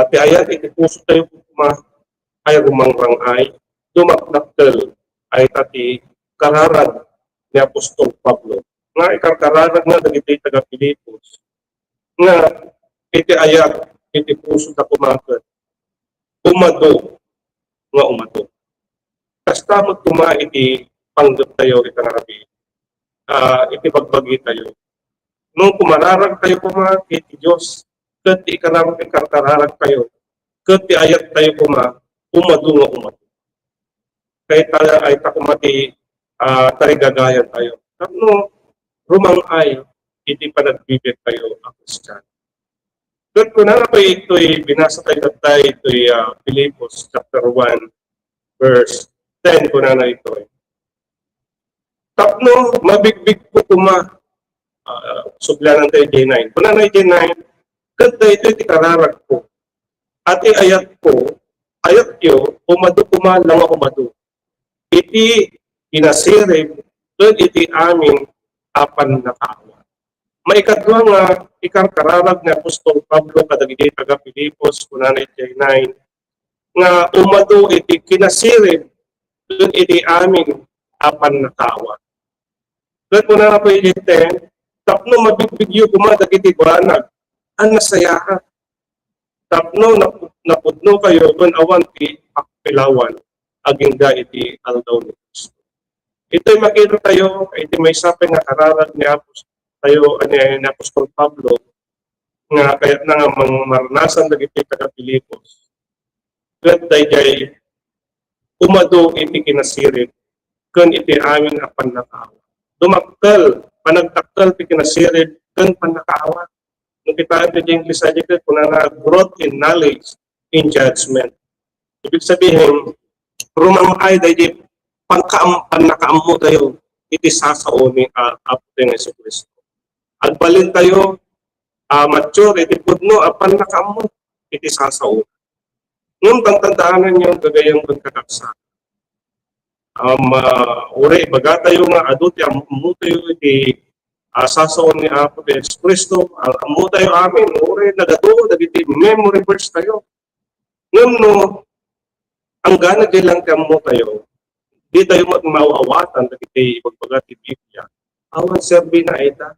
ti ayat, iti puso tayo ay rumangrangay, dumakdaktel ay tati kararag ni Apostol Pablo. Nga ikarkararag na dagiti taga Pilipos. Nga iti ayat, iti puso na kumakot, umado, nga umado. Kasta magtuma iti panggap tayo itanarabi, iti pagbagi tayo. Nung kumararag tayo kuma, iti Diyos, kat ikanarang ikarkararag tayo, kat ayat tayo kuma, umado nga umado. Kaya tayo ay takumati tarigagayan tayo. Tapno, rumangay, iti panagbibig tayo ang Kristyan. Kat kunana pa ito'y binasa tayo ito'y Filipos chapter 1, verse 10, kunana ito'y. Tapno, mabigbig ko kuma, sublanan tayo J9. Kuna na J9, kanta ito kararag ko. At ayat ko, ayat yo, umado kuma lang ako umado. Iti inasirib, doon iti amin apan nakawa. Maikadwa nga, ikarkararag ni Apostol Pablo kadagiti taga Pilipos, kuna na J9, nga umado iti kinasirib, doon iti amin apan nakawa. Kat mo na po ilite, tapno mabigbigyo kumadag iti banag, ang nasayahan. Tapno napudno kayo, kung awan ti akpilawan, agingga iti aldaw ni Kristo. Ito'y makita tayo, iti may sapin na kararag ni Apostol Pablo, nga kaya na nga maranasan na iti taga Pilipos. Kat tayo umado iti kinasirin, kun iti amin apan nakawa. Dumaktal, panagtaktal, pikinasirid, kan panakaawa. Nung kita ito yung English adjective, kuna na growth in knowledge, in judgment. Ibig sabihin, rumangay dahil panakaam mo tayo, iti sasao ni Apo ng Yesu Cristo. Agbalin tayo, mature, iti pudno, panakaam mo, iti sasao. Nung tantandaanan yung gagayang pagkakaksa. Uri, baga tayo nga adult, amu tayo iti sasaon ni Apo de Cristo, amu tayo amin, uri, nagato, nagiti memory verse tayo. Ngayon no, ang gana lang amu tayo, di tayo mauawatan, nagiti pagbaga ti Biblia. Awan serbi na ita.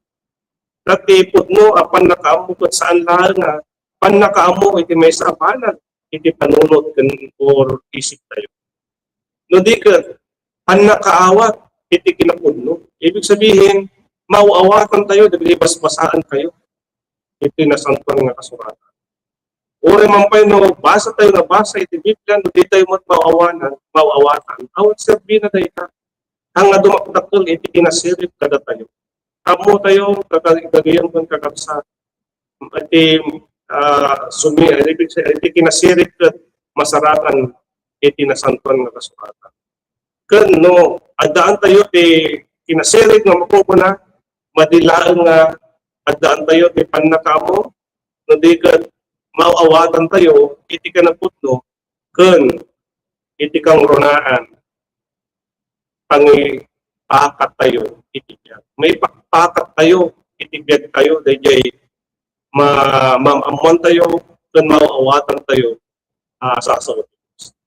Natipot no, apan nakaamu kat saan lahal nga, pan nakaamu iti may sabanag, iti panunod or isip tayo. No di ka, ang nakaawat, iti kinapudno. Ibig sabihin, mauawatan tayo, dahil basbasaan kayo. Ito yung nasantuan nga kasuratan. Uri mampay no, basa tayo na basa, iti Biblia, no di tayo mauawatan. Awat serbi na tayo ka. Ang dumakdakol, iti kinasirip kada tayo. Amo tayo, kagagayan kong kakabsa. Iti iti kinasirip kat masarakan, iti nasantuan nga kasuratan. Kan no, adaan tayo ti kinasirit nga makukuna, madilaan nga adaan tayo ti panakamo, no di ka mauawatan tayo, iti ka naputno, kan iti kang runaan, pangipakat tayo, iti biyag. May pakat tayo, iti biyag tayo, dahil mamamuan tayo, kan mauawatan tayo, sa asawat.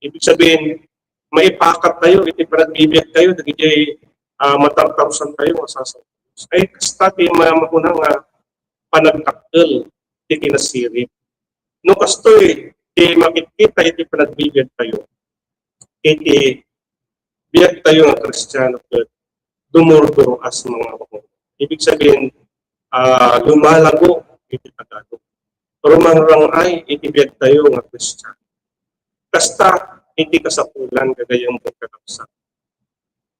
Ibig sabihin, maipakat tayo, iti panagbibiyag tayo, dagiti matartarusan tayo, masasaw. Ay, kasta ti makunang panagtakkel, ti kinasirip. no kastoy, makikita iti panagbibiyag tayo. Iti biyag tayo nga Kristiyano ket dumurduro as mga ako. Ibig sabihin, lumalago iti Tagalog. Rumangrangay iti biyag tayo nga Kristiyano. Kasta iti kasapulan kagayang pagkakapsa.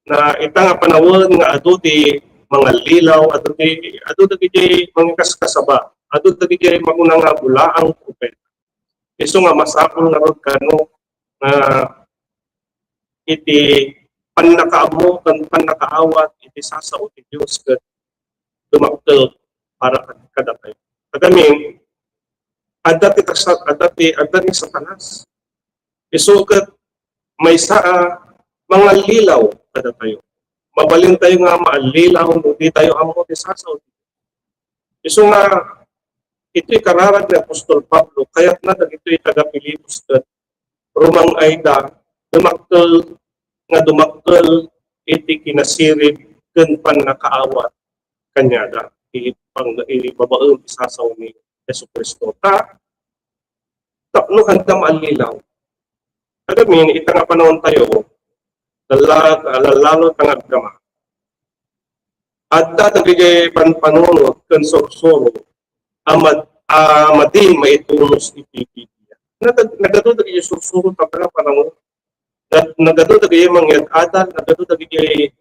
Na ita nga panawon nga adu ti mga lilaw, adu ti mga kaskasaba, adu ti maguna nga bulaang propeta. Isu nga masapol nga rod kano nga iti pannakaamo kan pannakaawat iti sasao ti Dios ket dumakkel para kadatay. Kagami adda ti Satanas. Isu ket may saa mga lilaw kada tayo. Mabalin tayo nga maalilaw no di tayo amo ti sasaw. Isu nga ito'y kararag ni Apostol Pablo, kaya't na ito'y taga-Pilipos ket rumang ayda dumakkel iti kinasirib ken pannakaawat kanyada ibabaen isasaw ni Jesucristo. Tapno kanta maalilaw. Kagamin ita nga panahon tayo lalo tangag kama. Adda dagiti panpanunot ken sorsoro amadin maitunos iti Biblia. Nagado dagiti sorsoro tapno panahon. Nagado dagiti mangyad adal, nagado dagiti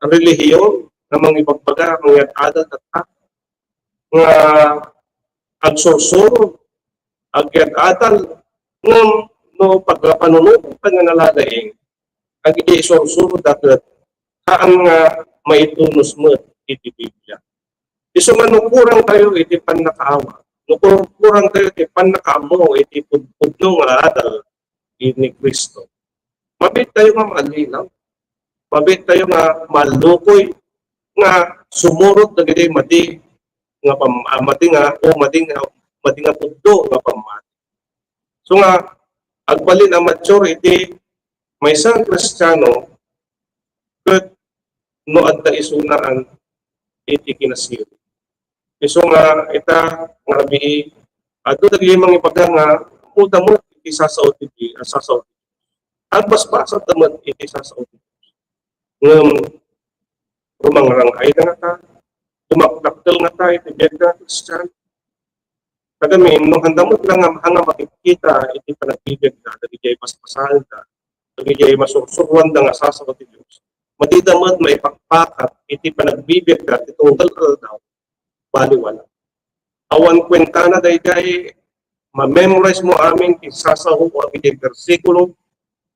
relihiyon na mga ipagbaga mangyad adal tatta nga agsorsoro agyad adal no pagpanunod nga nalalaing ang iti sorsoro dapat kaan nga maitunos mo iti Biblia. Isu man kurang tayo iti pannakaawa, kurang tayo iti pannakaamo iti pudno nga adal ni Kristo. Mabit tayo nga malinaw, mabit tayo nga malukoy nga sumurot dagiti madi nga madi nga pudno nga pamati. So nga agbalin ang maturity may isang Kristiyano ket no adda isunaan iti kinasiro. Isu nga ita nga rabi adu dagiti mga ipagda nga udamot iti sasaot iti sasaot. Agbasbasa damot iti sasaot. Ngem rumangrangay na ta, dumakdakkel na ta iti biyag Kristiyano. Kagamin, nung handamot lang nga makikita iti panagbibig na, dagijay paspasahan na, dagijay masursuruan na nga sasagot ti Diyos. Matidamot maipakpakat iti panagbibig na, itong dalal daw, baliwala. Awan kwenta na dahil ma-memorize mo aming isasaho o iti versikulo,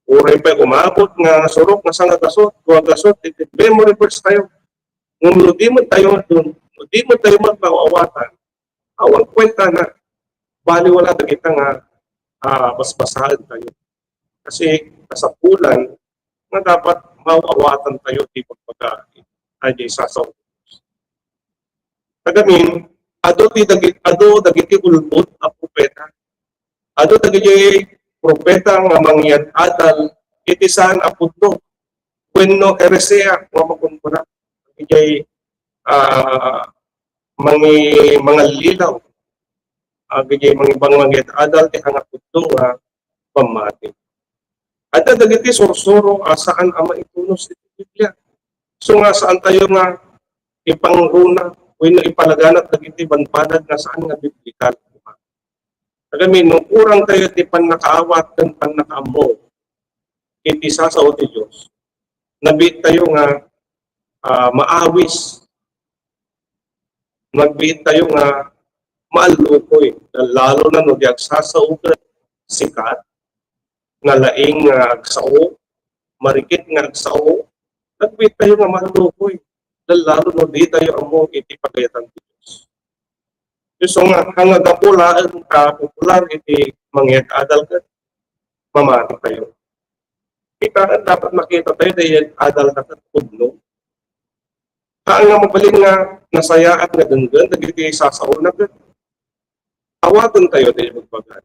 uray pa umabot nga surok nga sangagasot, guwagasot, iti memory verse tayo. Nung di mo tayo dun, di mo tayo magpawawatan, awang kwenta na baliwala na kita nga basbasahan tayo. Kasi kasapulan na dapat mawawatan tayo di pagpagka ay sasaw. Kagamin, ado dagiti ulbot a propeta. Ado dagiti propeta nga mangyan adal iti saan a pudno. Wenno heresya nga makumpara. Dagiti mga lilaw agay mga ibang mga adult hanga pudno nga pamati. At dagiti sorsoro saan ang maitunos iti Biblia. So nga saan tayo nga ipangruna wenno ipalaganat dagiti banbanad nga saan nga biblikal. Kagami nung kurang tayo ti pannakaawat ken pannakaammo iti sasaw ti Dios. Nabi tayo nga maawis. Magbiit tayo nga maalukoy, lalo na no di agsasaugat sikat, nga laing nga agsao, marikit nga agsao, nagbiit tayo nga maalukoy, lalo no di tayo amo iti pagayatan ti Diyos. So nga, hanggang kapulaan popular iti mangyag adal kat, mamati tayo. Kita dapat makita tayo dahil adal na kat pudno. Kaan nga mabalin nga nasayaan nga dunggan, dagiti sasaon na kat. Awatan tayo dahil magbagan.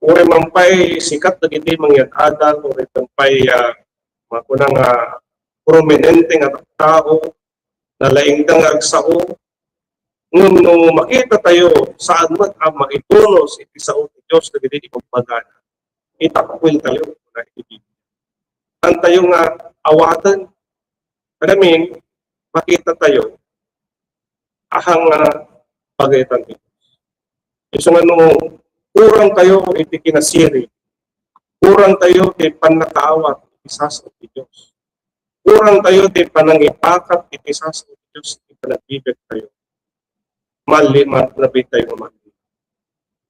Ure mampay sikat dagiti mangyat adal, ure mampay makunang prominente nga tao, na laing nga agsao, no makita tayo saan man ang maitunos iti sa Diyos na dili ipagpagana. Itakwil tayo na ibig. Ang tayo nga awatan, kanamin, makita tayo ahang pagaytan dito. So nga kurang tayo iti kinasiri. Kurang tayo iti panakaawat iti sasa iti Diyos. Kurang tayo iti panangipakat iti sasa iti Diyos iti panagbibig tayo. Mali, labit tayo mali.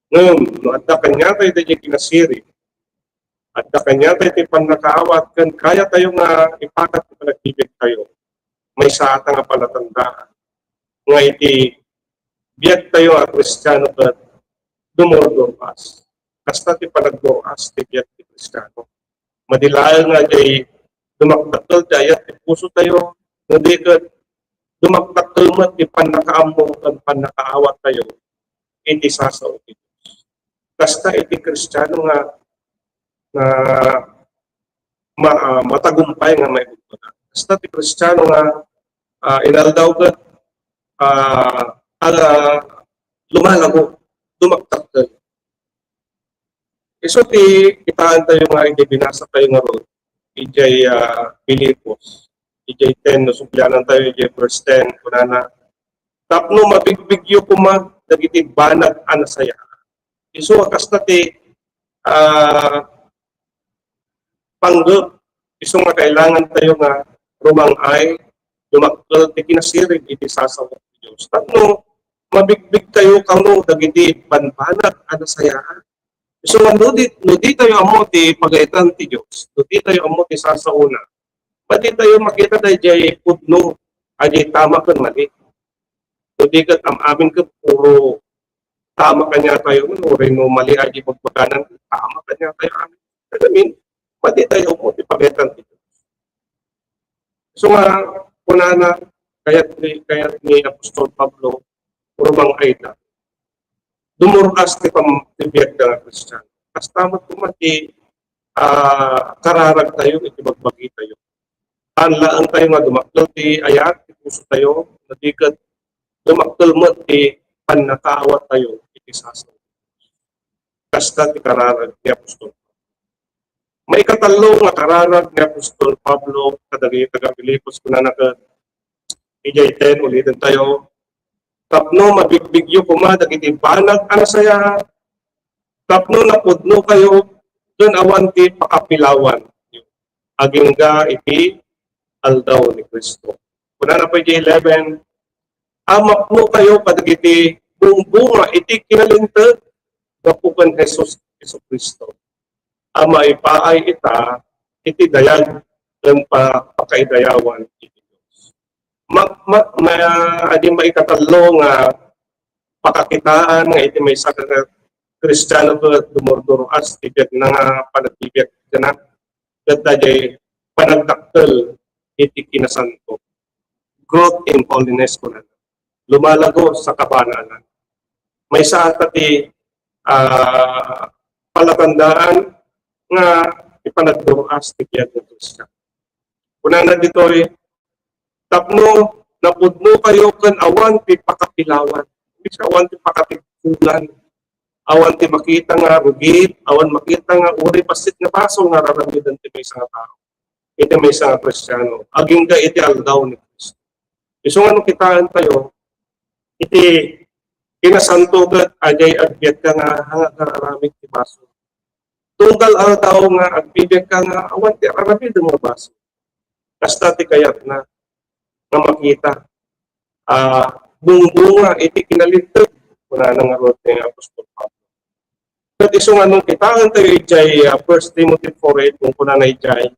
Ngayon, at da kanya tayo iti kinasiri. At da kanya tayo iti panakaawat kan kaya tayo nga ipakat iti panagbibig tayo. May sa ata nga palatandaan. Nga iti biyag tayo at Kristiyano at dumordoras. Kasta ti panagdoras ti biyag ti Kristiyano. Madilaan nga jay dumaktakal jayat ti puso tayo. Hindi ka dumaktakal mo ti panakaamo at panakaawat tayo. Iti sasaw ti Diyos. Kasta iti Kristiyano nga matagumpay nga may bukod. Kasta ti Kristiyano nga inaldaw ka lumalago, dumaktakal. So, kitaan tayo nga, binasa tayo nga ron, ijay Pilipos, ijay 10, nusubyanan tayo, ijay verse 10, kunana, tapno mabigbigyo kuma, dagiti banag anasaya. Iso, akas na panggap, iso nga kailangan tayo nga, rumangay, dumaktal, ti kinasirig, iti sasaw ng Diyos. Tapno, mabigbig tayo kamo dagiti banbanag anasayaan. So no di tayo amo ti pagaytan ti Dios. No di tayo amo ti sasauna. Pati tayo makita tayo jay pudno ajay tama kan mali. No di kat amin ka puro tama kanya tayo no reno mali ajay pagpaganan tama kanya tayo amin. Kadamin pati tayo amo ti pagaytan ti Dios. So nga kunana kayat ni Apostol Pablo urmang aita. Dumurkas ti pamtibiyag na Kristiyano. Kas tamat kumati kararag tayo, iti magbagi tayo. Anlaan tayo nga dumaktal ti ayat, ti puso tayo, nadikat dumaktal mo ti panakaawat tayo, iti sasaw. Kasta ti kararag ni Apostol. May katalo nga kararag ni Apostol Pablo, kadagi taga-Pilipos, kunanakat, ijay 10, ulitin tayo, tapno mabigbigyo kuma dagiti banag anasaya. Tapno napudno kayo dun awanti pakapilawan. Agingga iti aldaw ni Kristo. Kuna na pa 11, amapno kayo kadagiti bunga iti kinalintag gapukan Jesus Kristo. Ama ipaay ita iti dayag ng pakaidayawan iti adi maikatalo nga pakakitaan nga iti may saka nga Kristiyano to dumordoro as tibiyag na nga panagtibiyag na ganda jay panagdaktal iti kinasanto. Growth in holiness ko na. Lumalago sa kabanalan. May sa ti palatandaan nga ipanagdoro as tibiyag ng Kristiyano. Kuna na dito tapno napudno kayo kan awan ti pakapilawan. Bisa awan ti pakatikulan. Awan ti makita nga rugit, awan makita nga uri pasit nga baso nga raramidan ti may nga tao. Iti may nga Kristiyano. Aging ka iti aldaw ni Kristo. Iso nga nung kitaan tayo, iti kinasanto kat ajay agbyat ka nga hanga kararamig ti baso. Tunggal aldaw nga agbibiyag ka nga awan ti raramidan nga baso. Kasta ti kayat na makita bunga iti kinalintag kuna nang arot ni Apostol Pablo. At iso nga nung kitaan tayo ijay 1 Timothy 4:8 kung kuna na ijay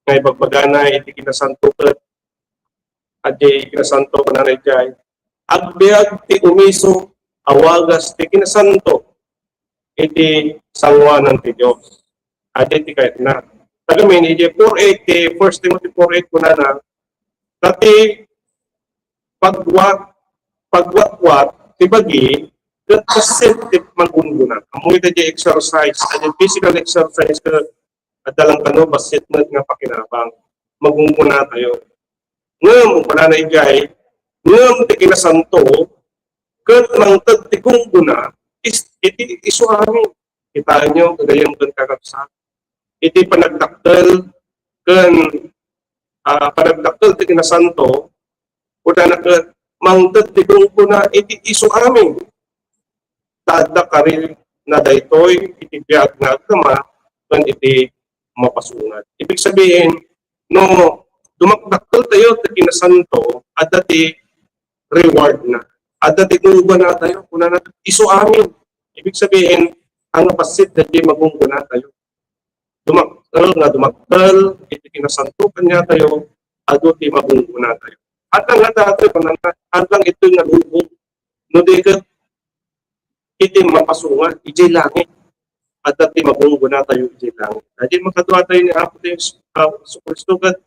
nga ibagbagana iti kinasantukat at kinasanto kuna na ijay agbiag ti umiso awagas ti kinasanto iti sangwanan ti Dios. At iti kahit na tagamin ijay 4:8 1 Timothy 4:8 kuna na dati pagwat-wat tibagi ket sensitive mangungunan. Amoy da exercise, and physical exercise ka adalang kano basit na nga pakinabang. Magunguna tayo. Ngem wala na ijay, ngem ti kinasanto ket mangted ti kungguna iti isuami. Kitaan nyo kagayang ken kakabsat. Iti panagdakkel ken panagdakkel ti kinasanto kuda na ket mangted ti kungguna iti isuami. Tadda kari na daytoy iti biag na agkama ken iti mapasungat. Ibig sabihin, no dumakdakkel tayo ti kinasanto, adda ti reward na. Adda ti gunggo na tayo, kuna na iso amin. Ibig sabihin, ang napasit na di magunggo na tayo. Dumakdakkel, iti kinasanto kanya tayo, ado ti magunggo na tayo. At ang natatay, hanggang ito'y nalubog, no di ka iti mapasungat, iti langit. At dati magunggo na tayo iti langit. Dahil makadwa tayo ni Apo tayo sa Kristo kat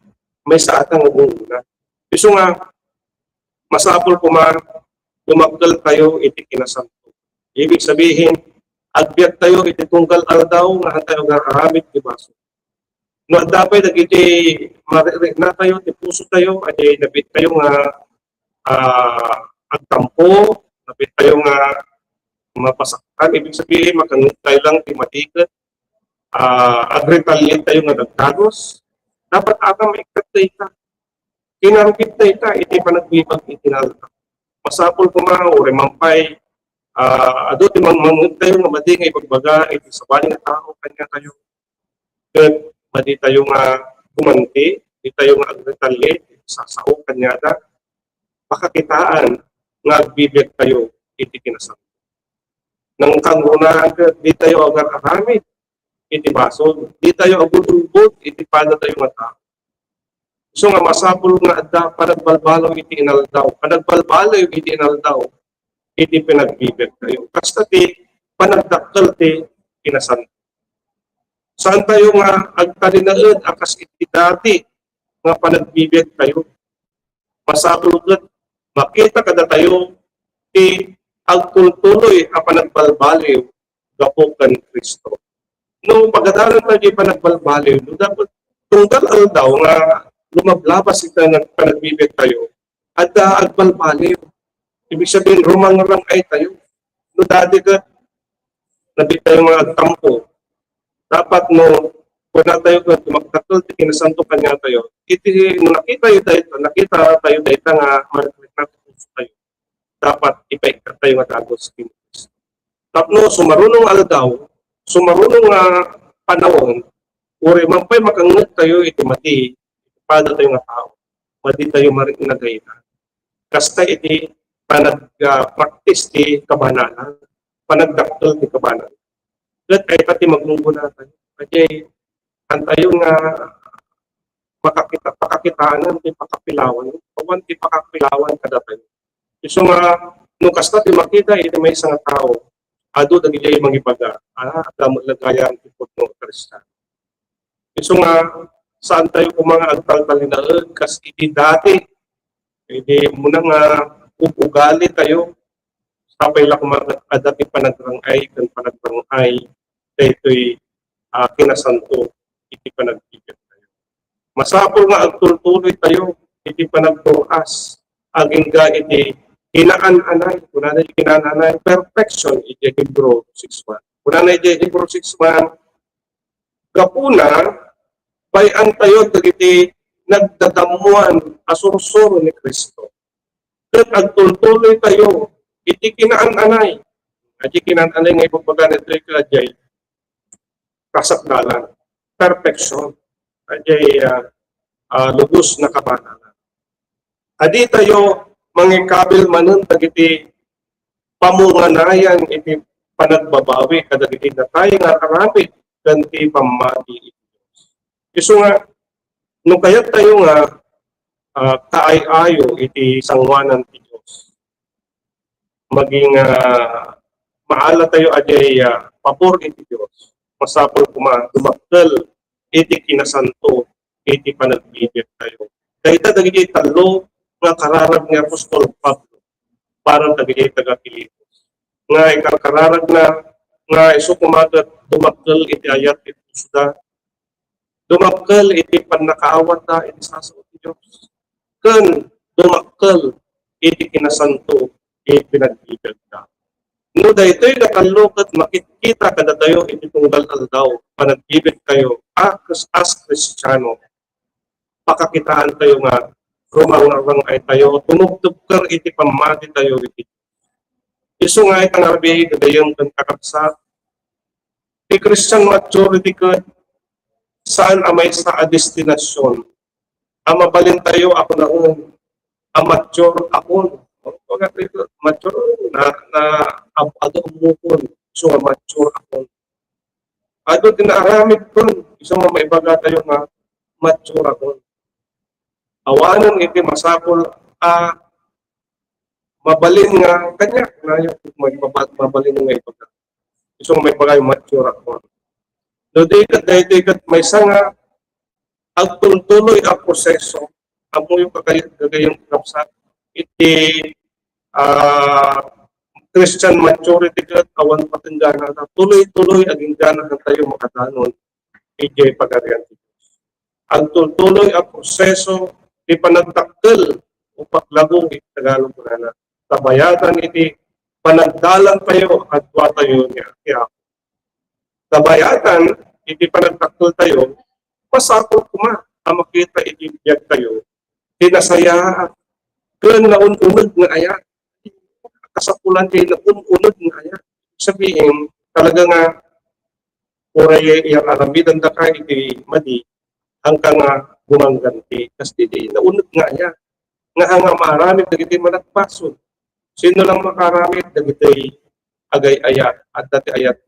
may sa atang magunggo na. Iso nga, masapol dumagdal tayo iti kinasanto. Ibig sabihin, agbyat tayo iti tunggal aldaw nga tayo nga karamit di baso. No, dapat iti maririk na tayo, iti puso tayo, at nabit tayo nga agtampo, nabit tayo nga mapasaktan. Ibig sabihin, makanutay lang timatikat, agretaliate tayo nga nagtagos. Dapat ata maikatay ka. Kinarupit tayo ka, iti panagbibag itinalta. Masapol kuma, o remampay, ado ti mangut tayo nga madi nga ipagbaga, iti sabali nga tao, kanya tayo. Ket madi tayo nga gumanti, di tayo nga agretaliate, sasao kanya da. Pakakitaan nga agbibig tayo, iti kinasama. Nang kangrunaan ka, di tayo agar aramid, iti baso, di tayo agutulbog, iti pada tayo nga tao. So nga masapul nga adda, panagbalbalaw iti inaldaw, panagbalbalaw iti inaldaw, iti pinagbibig tayo. Kasta ti panagdakkel ti kinasan. Saan tayo nga agtalinaed, akas iti dati, nga panagbibig tayo. Masapul nga, makita kada tayo, ti agtultuloy ang panagbalbaliw gapo kan Kristo. No pagkadalan tayo panagbalbaliw, no dapat tunggal aldaw nga lumablabas ita ng panagbibig tayo at agbalbaliw. Ibig sabihin, rumangarang ay tayo. No dati ka, nabit tayo mga agtampo. Dapat no, kung na tayo kung magtatol, kinasanto kanya tayo. No nakita tayo dahito nga mariklit na tayo. Dapat ipaikat tayo nga tagos sa Kristo. Tapno, sumarunong aldaw, sumarunong panahon, uri mampay makangat tayo iti mati, pada tayo nga tao. Mati tayo marinagay na. Kasta iti panag-practice ti kabanalan, panagdaktal ti kabanalan. At ay pati maglunggo na tayo. Kaya ang tayo nga pakakitaanan ti pakapilawan. Pawan ti pakapilawan kada tayo. So nga, nung kasta ti makita, iti may isang tao, ado dagili mangibaga, damot lagaya ang tipot ng Kristiyan. So nga, saan tayo kung mga agtal-talinaag, kas iti dati, iti muna nga upugali tayo, sapay lang kumakadati panagrangay, kan panagrangay, ito'y kinasanto, iti panagbibig tayo. Masapol nga agtultuloy tayo, iti panagturas, aging ga iti kinaan-anay, kuna na kinaan-anay, perfection, iti Hebrew 6.1. Kuna na iti Hebrew 6.1, kapuna, bayan tayo, iti nagdadamuan, asursuro ni Kristo. At agtultuloy tayo, iti kinaan-anay. Iti kinaan-anay nga ipapagan ito ikajay, kasakdalan, perfection, ajay lubos na kabanalan. Adi tayo, mangikabil manun dagiti pamunganayan iti panagbabawi kadagiti natay nga karamid kanti pamati iti Dios. Isu nga no kayat tayo nga kaay-ayo iti sangwanan ti Dios. Maging maala tayo ajay pabor iti Dios. Masapol dumakkel iti kinasanto iti panagbibig tayo. Dahita dagiti talo nga kararag nga Apostol Pablo parang dagiti taga-Pilipos. Nga ikararag na nga isu kumagat dumakkel iti ayat iti suda. Dumakkel iti pannakaawat ta iti sasaot ti Dios. Ken dumakkel iti kinasanto ipinagbibig ka. No, daytoy nakalukat makikita kada tayo iti tunggal aldaw, panagbibig kayo as Kristiyano. Pakakitaan tayo nga, rumang ay tayo, tumugtog iti pamati tayo iti. Isu nga itang arabi, gagayong kang kakapsa, di Christian maturity ka, saan amay sa destinasyon. Mabalin tayo, ako na mature ako. Mature na ado umukon. So, mature ako. Ado dinaaramid ko. Isang maibaga tayo nga mature ako. Awanan iti masapol mabalin nga kanya na yung mabalin nga ibaga. Isang maibaga yung mature ako. No, dikat may sanga agtultuloy ang proseso. Amo yung kagayong kapsa iti Christian maturity kat awan patinggana na tuloy-tuloy aging gana na tayo makadanon iti pagarian ti Dios. Ang tuloy ang proseso di panagtakkel o paglagong iti Tagalog na tabayatan iti panagdalan tayo at tayo niya. Tabayatan iti panagtakkel tayo masakot kuma ang makita iti biyag tayo tinasaya kung naununod nga ayat. Kasapulan din naununod nga ayat. Sabihin, talaga nga, oray yung aramidan da ka, iti madi, hanggang nga gumangganti. Kasi di naunod nga ayat. Nga hanga maaramid, dagiti managpason. Sino lang makaramid, dagiti agay ayat, at dati ayat.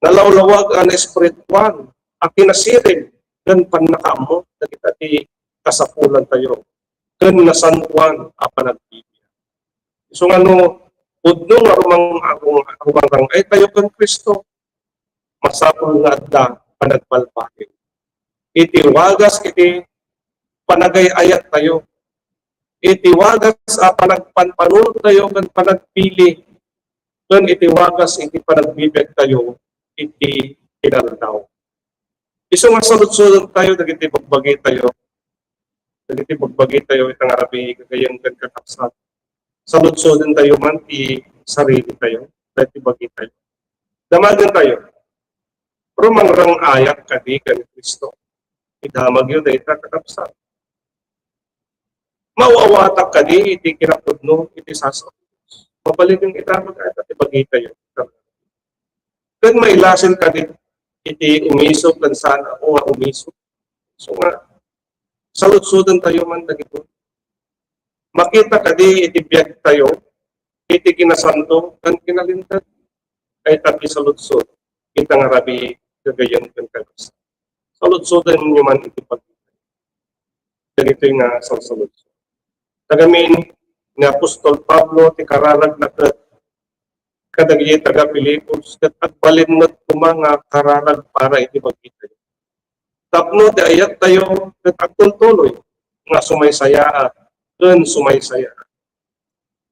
Nalawlawag ang espiritual, ang kinasirin, gan panakaamo, dagiti kasapulan tayo. Kan nasantuan apa nagbibigay. So ano, udno nga rumang ay tayo kan Kristo. Masapol nga adda panagbalbakin. Iti wagas iti panagayayat tayo. Iti wagas panagpanpanun tayo kan panagpili. Kan iti wagas iti panagbibig tayo iti pinaldaw. Iso nga salud-sulod tayo dagiti bagbagi tayo. Dagiti bagbagi tayo itang arabi kagayang kakapsat. Salud-sudan tayo man ti sarili tayo. Dagiti bagi tayo. Damagan tayo. Pero mangrang ayak kadi kan Kristo. Idamag yun dahil kakapsat. Mauawatak kadi iti kinapudno iti sasaw. Mabalik yung idamag at bagi tayo. Kan mailasin kadi iti umisok kan sana o nga umisok. So nga, salud-sudan tayo man dagito. Makita kadi iti biyag tayo, iti kinasanto, kan kinalintad, ay tabi salud-sud. Kita nga rabi gagayan kan kagas. Salud-sudan nyo man iti pagkita. Dagito yung nga salud-sud. Tagamin ni Apostol Pablo, ti karalag na kadagiti taga Pilipos, kat agbalimnat kumanga karalag para iti pagkita. Tapno di ayat tayo kat agtultuloy nga sumaysaya ken sumaysaya.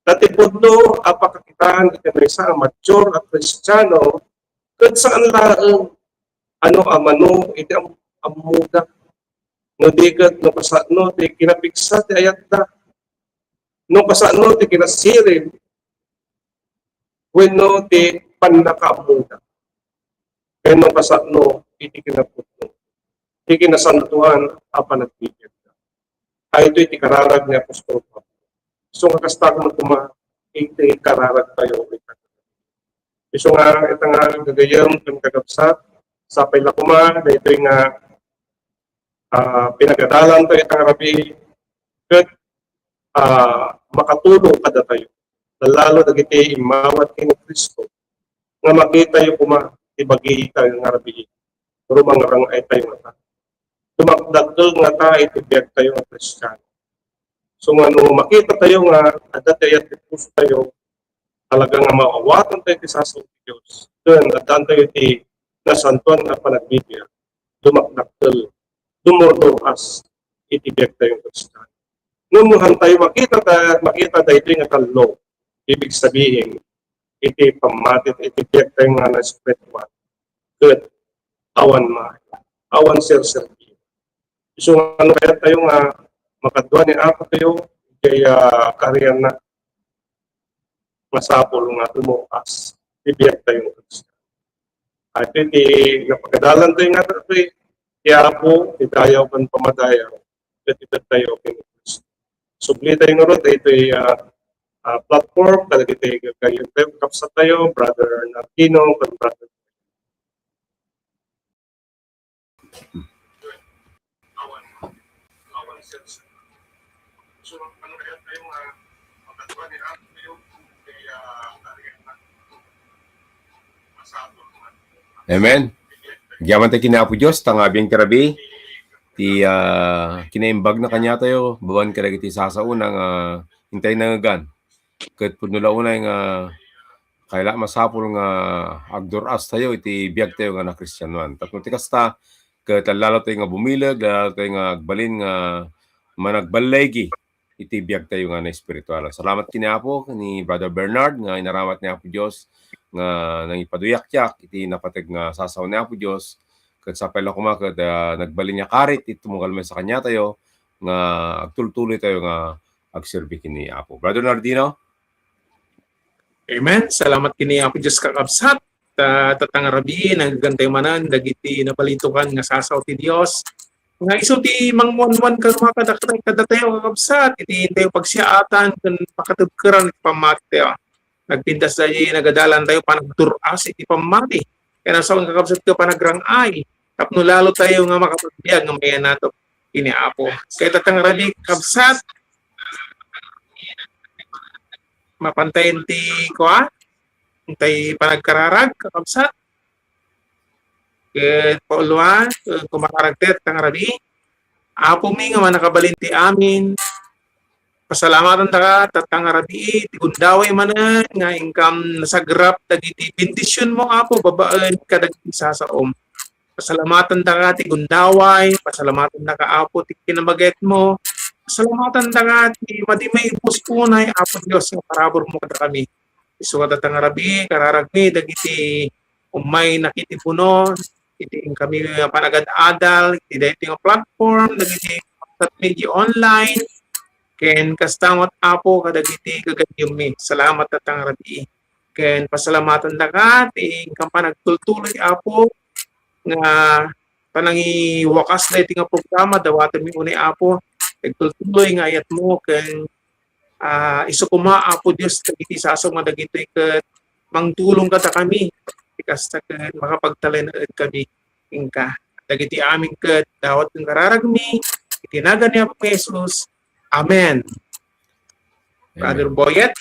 Dati pudno apakakitaan iti maysa a mature a Kristiyano ket saan laeng ano amano iti amuda no diket no kasano ti kinapiksa ti ayat da no kasano ti kinasirin wenno ti pannakaamuda wenno kasano iti kinapudno di kinasantuan apa nagbibigay. Ay ito iti kararag ni Apostol Pablo. So nga kastag mo kuma iti kararag tayo. So nga ito nga gagayang ng kagapsat sa pila kuma na ito nga pinagadalan tayo itang rabi kat makatulong kada tayo. Lalo dagiti imawat kini Kristo nga makita yung kuma ibagi tayo nga rabi. Rumang rang ay tayo mata. Tumakdagdol nga ta itibiyag tayo ng Kristiyano. So nga nung makita tayo nga adatayat puso tayo talaga nga maawatan tayo ti sasong Diyos. Doon adan tayo ti nasantuan na panagbibiyag. Tumakdagdol, dumordoras itibiyag tayo ng Kristiyano. Nung tayo makita tayo ito nga talo, ibig sabihin iti pamatit itibiyag tayo nga na spiritual. Good. Awan sir. So ano kaya tayo nga makadwa ni ako tayo kay kariyan na masapol nga tumukas ibiyag tayo at iti napagadalan tayo nga tayo iapo itayaw kan pamadayaw at ito tayo subli tayo nga ron ito platform kada kita kayo kapsa tayo brother Nartino kan brother Amen. Giyaman tayo kinapo Diyos, tangabing karabi. Ti kinaimbag na kanya tayo, bawan ka lagi ti sasaunang hintay na gan. Kat punula unay nga kaila masapul nga agduras tayo, iti biyag tayo nga na Kristyanuan. Tapos ti kasta, kat lalo tayo nga bumilag, lalo tayo nga agbalin nga managbalaygi, iti biyag tayo nga na espiritual. Salamat kinapo ni Brother Bernard nga inarawat niya po Diyos nga nang ipaduyak-yak iti napateg nga sasaw niya po Diyos ket sapay la kumakad nagbalin niya karit iti tumukalmen sa kanya tayo nga agtultuloy tayo nga agserbi kini Apo. Brother Nardino? Amen. Salamat kini Apo Diyos kakabsat. Tatangarabi nagagantay manan dagiti napalintukan nga sasaw ti Dios. Nga iso ti mangmonwan kan mga kadatayo kakabsat iti tayo pagsiaatan kan pakatubkeran iti pamati tayo. Nagpintas tayo, nagadalan tayo, panagduras, iti pamati. Kaya nasa akong kakabsat ka, panagrangay. Tapno lalo tayo nga makapagbiag ng maya nato, iniapo. Kaya tatangarabi, kakabsat, mapantayin ti kuha, tay panagkararag, kakabsat. Kaya pauluan, kumakaragter, tangarabi, apo mi nga manakabalin ti amin, pasalamatan ta tatangarabi ti gundaway manan nga income nasagrap dagiti bendisyon mo Apo babaan kadagiti sasaom. Pasalamatan ta ti gundaway, pasalamatan ta ka Apo ti kinamaget mo. Pasalamatan ta ti madimay puspunay Apo Dios nga parabor mo kada kami. Isu ka tatangarabi kararagmi dagiti umay nakitipuno iti kami panagad-adal iti daytoy nga platform dagiti media online. Ken kastamot Apo kadagiti kagayom mi. Salamat tatang rabi. Ken pasalamatan da ka ti kampa nagtultuloy Apo nga panangi wakas na iti nga programa dawatan mi unay Apo. Nagtultuloy nga ayat mo ken isu kuma Apo Dios dagiti saso nga dagitoy ket mangtulong kata kami. Kasta ken makapagtalen kami ingka. Dagiti amin ket dawat ken kararagmi itinagan ni Apo Jesus. Amen. Brother Boyet.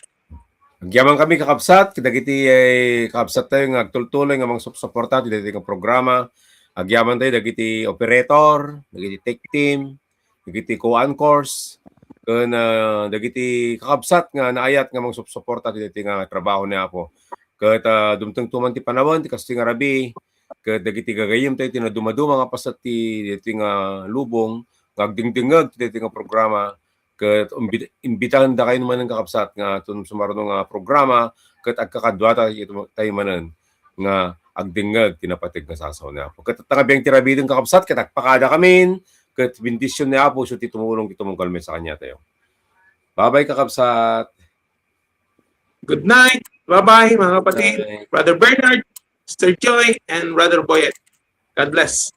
Agyaman kami kakabsat, kadagiti kakabsat tayo nga agtultuloy nga mga suporta dagiti nga programa. Agyaman tayo dagiti operator, dagiti tech team, dagiti co-anchors, ken dagiti kakabsat nga naayat nga mga suporta dagiti nga trabaho ni Apo. Ket dumteng tuman ti panawon ti kasting arabi, ket dagiti gagayem tayo tinaduma-duma nga pasat ti dagiti nga lubong, ngagdingdingag ti nga programa. Ket imbitahan da kayo naman ng kakabsat nga tun sumarno nga programa ket agkakadwata tayo manen nga agdingag tinapatig nga sasaw ni Apo. Ket tangabing tirabidong kakabsat ket agpakada kamin ket bendisyon ni Apo so ti tumulong ti tumungkalmen sa kanya tayo. Bye-bye kakabsat. Good night. Bye-bye mga kapatid. Brother Bernard, Sister Joy, and Brother Boyet. God bless.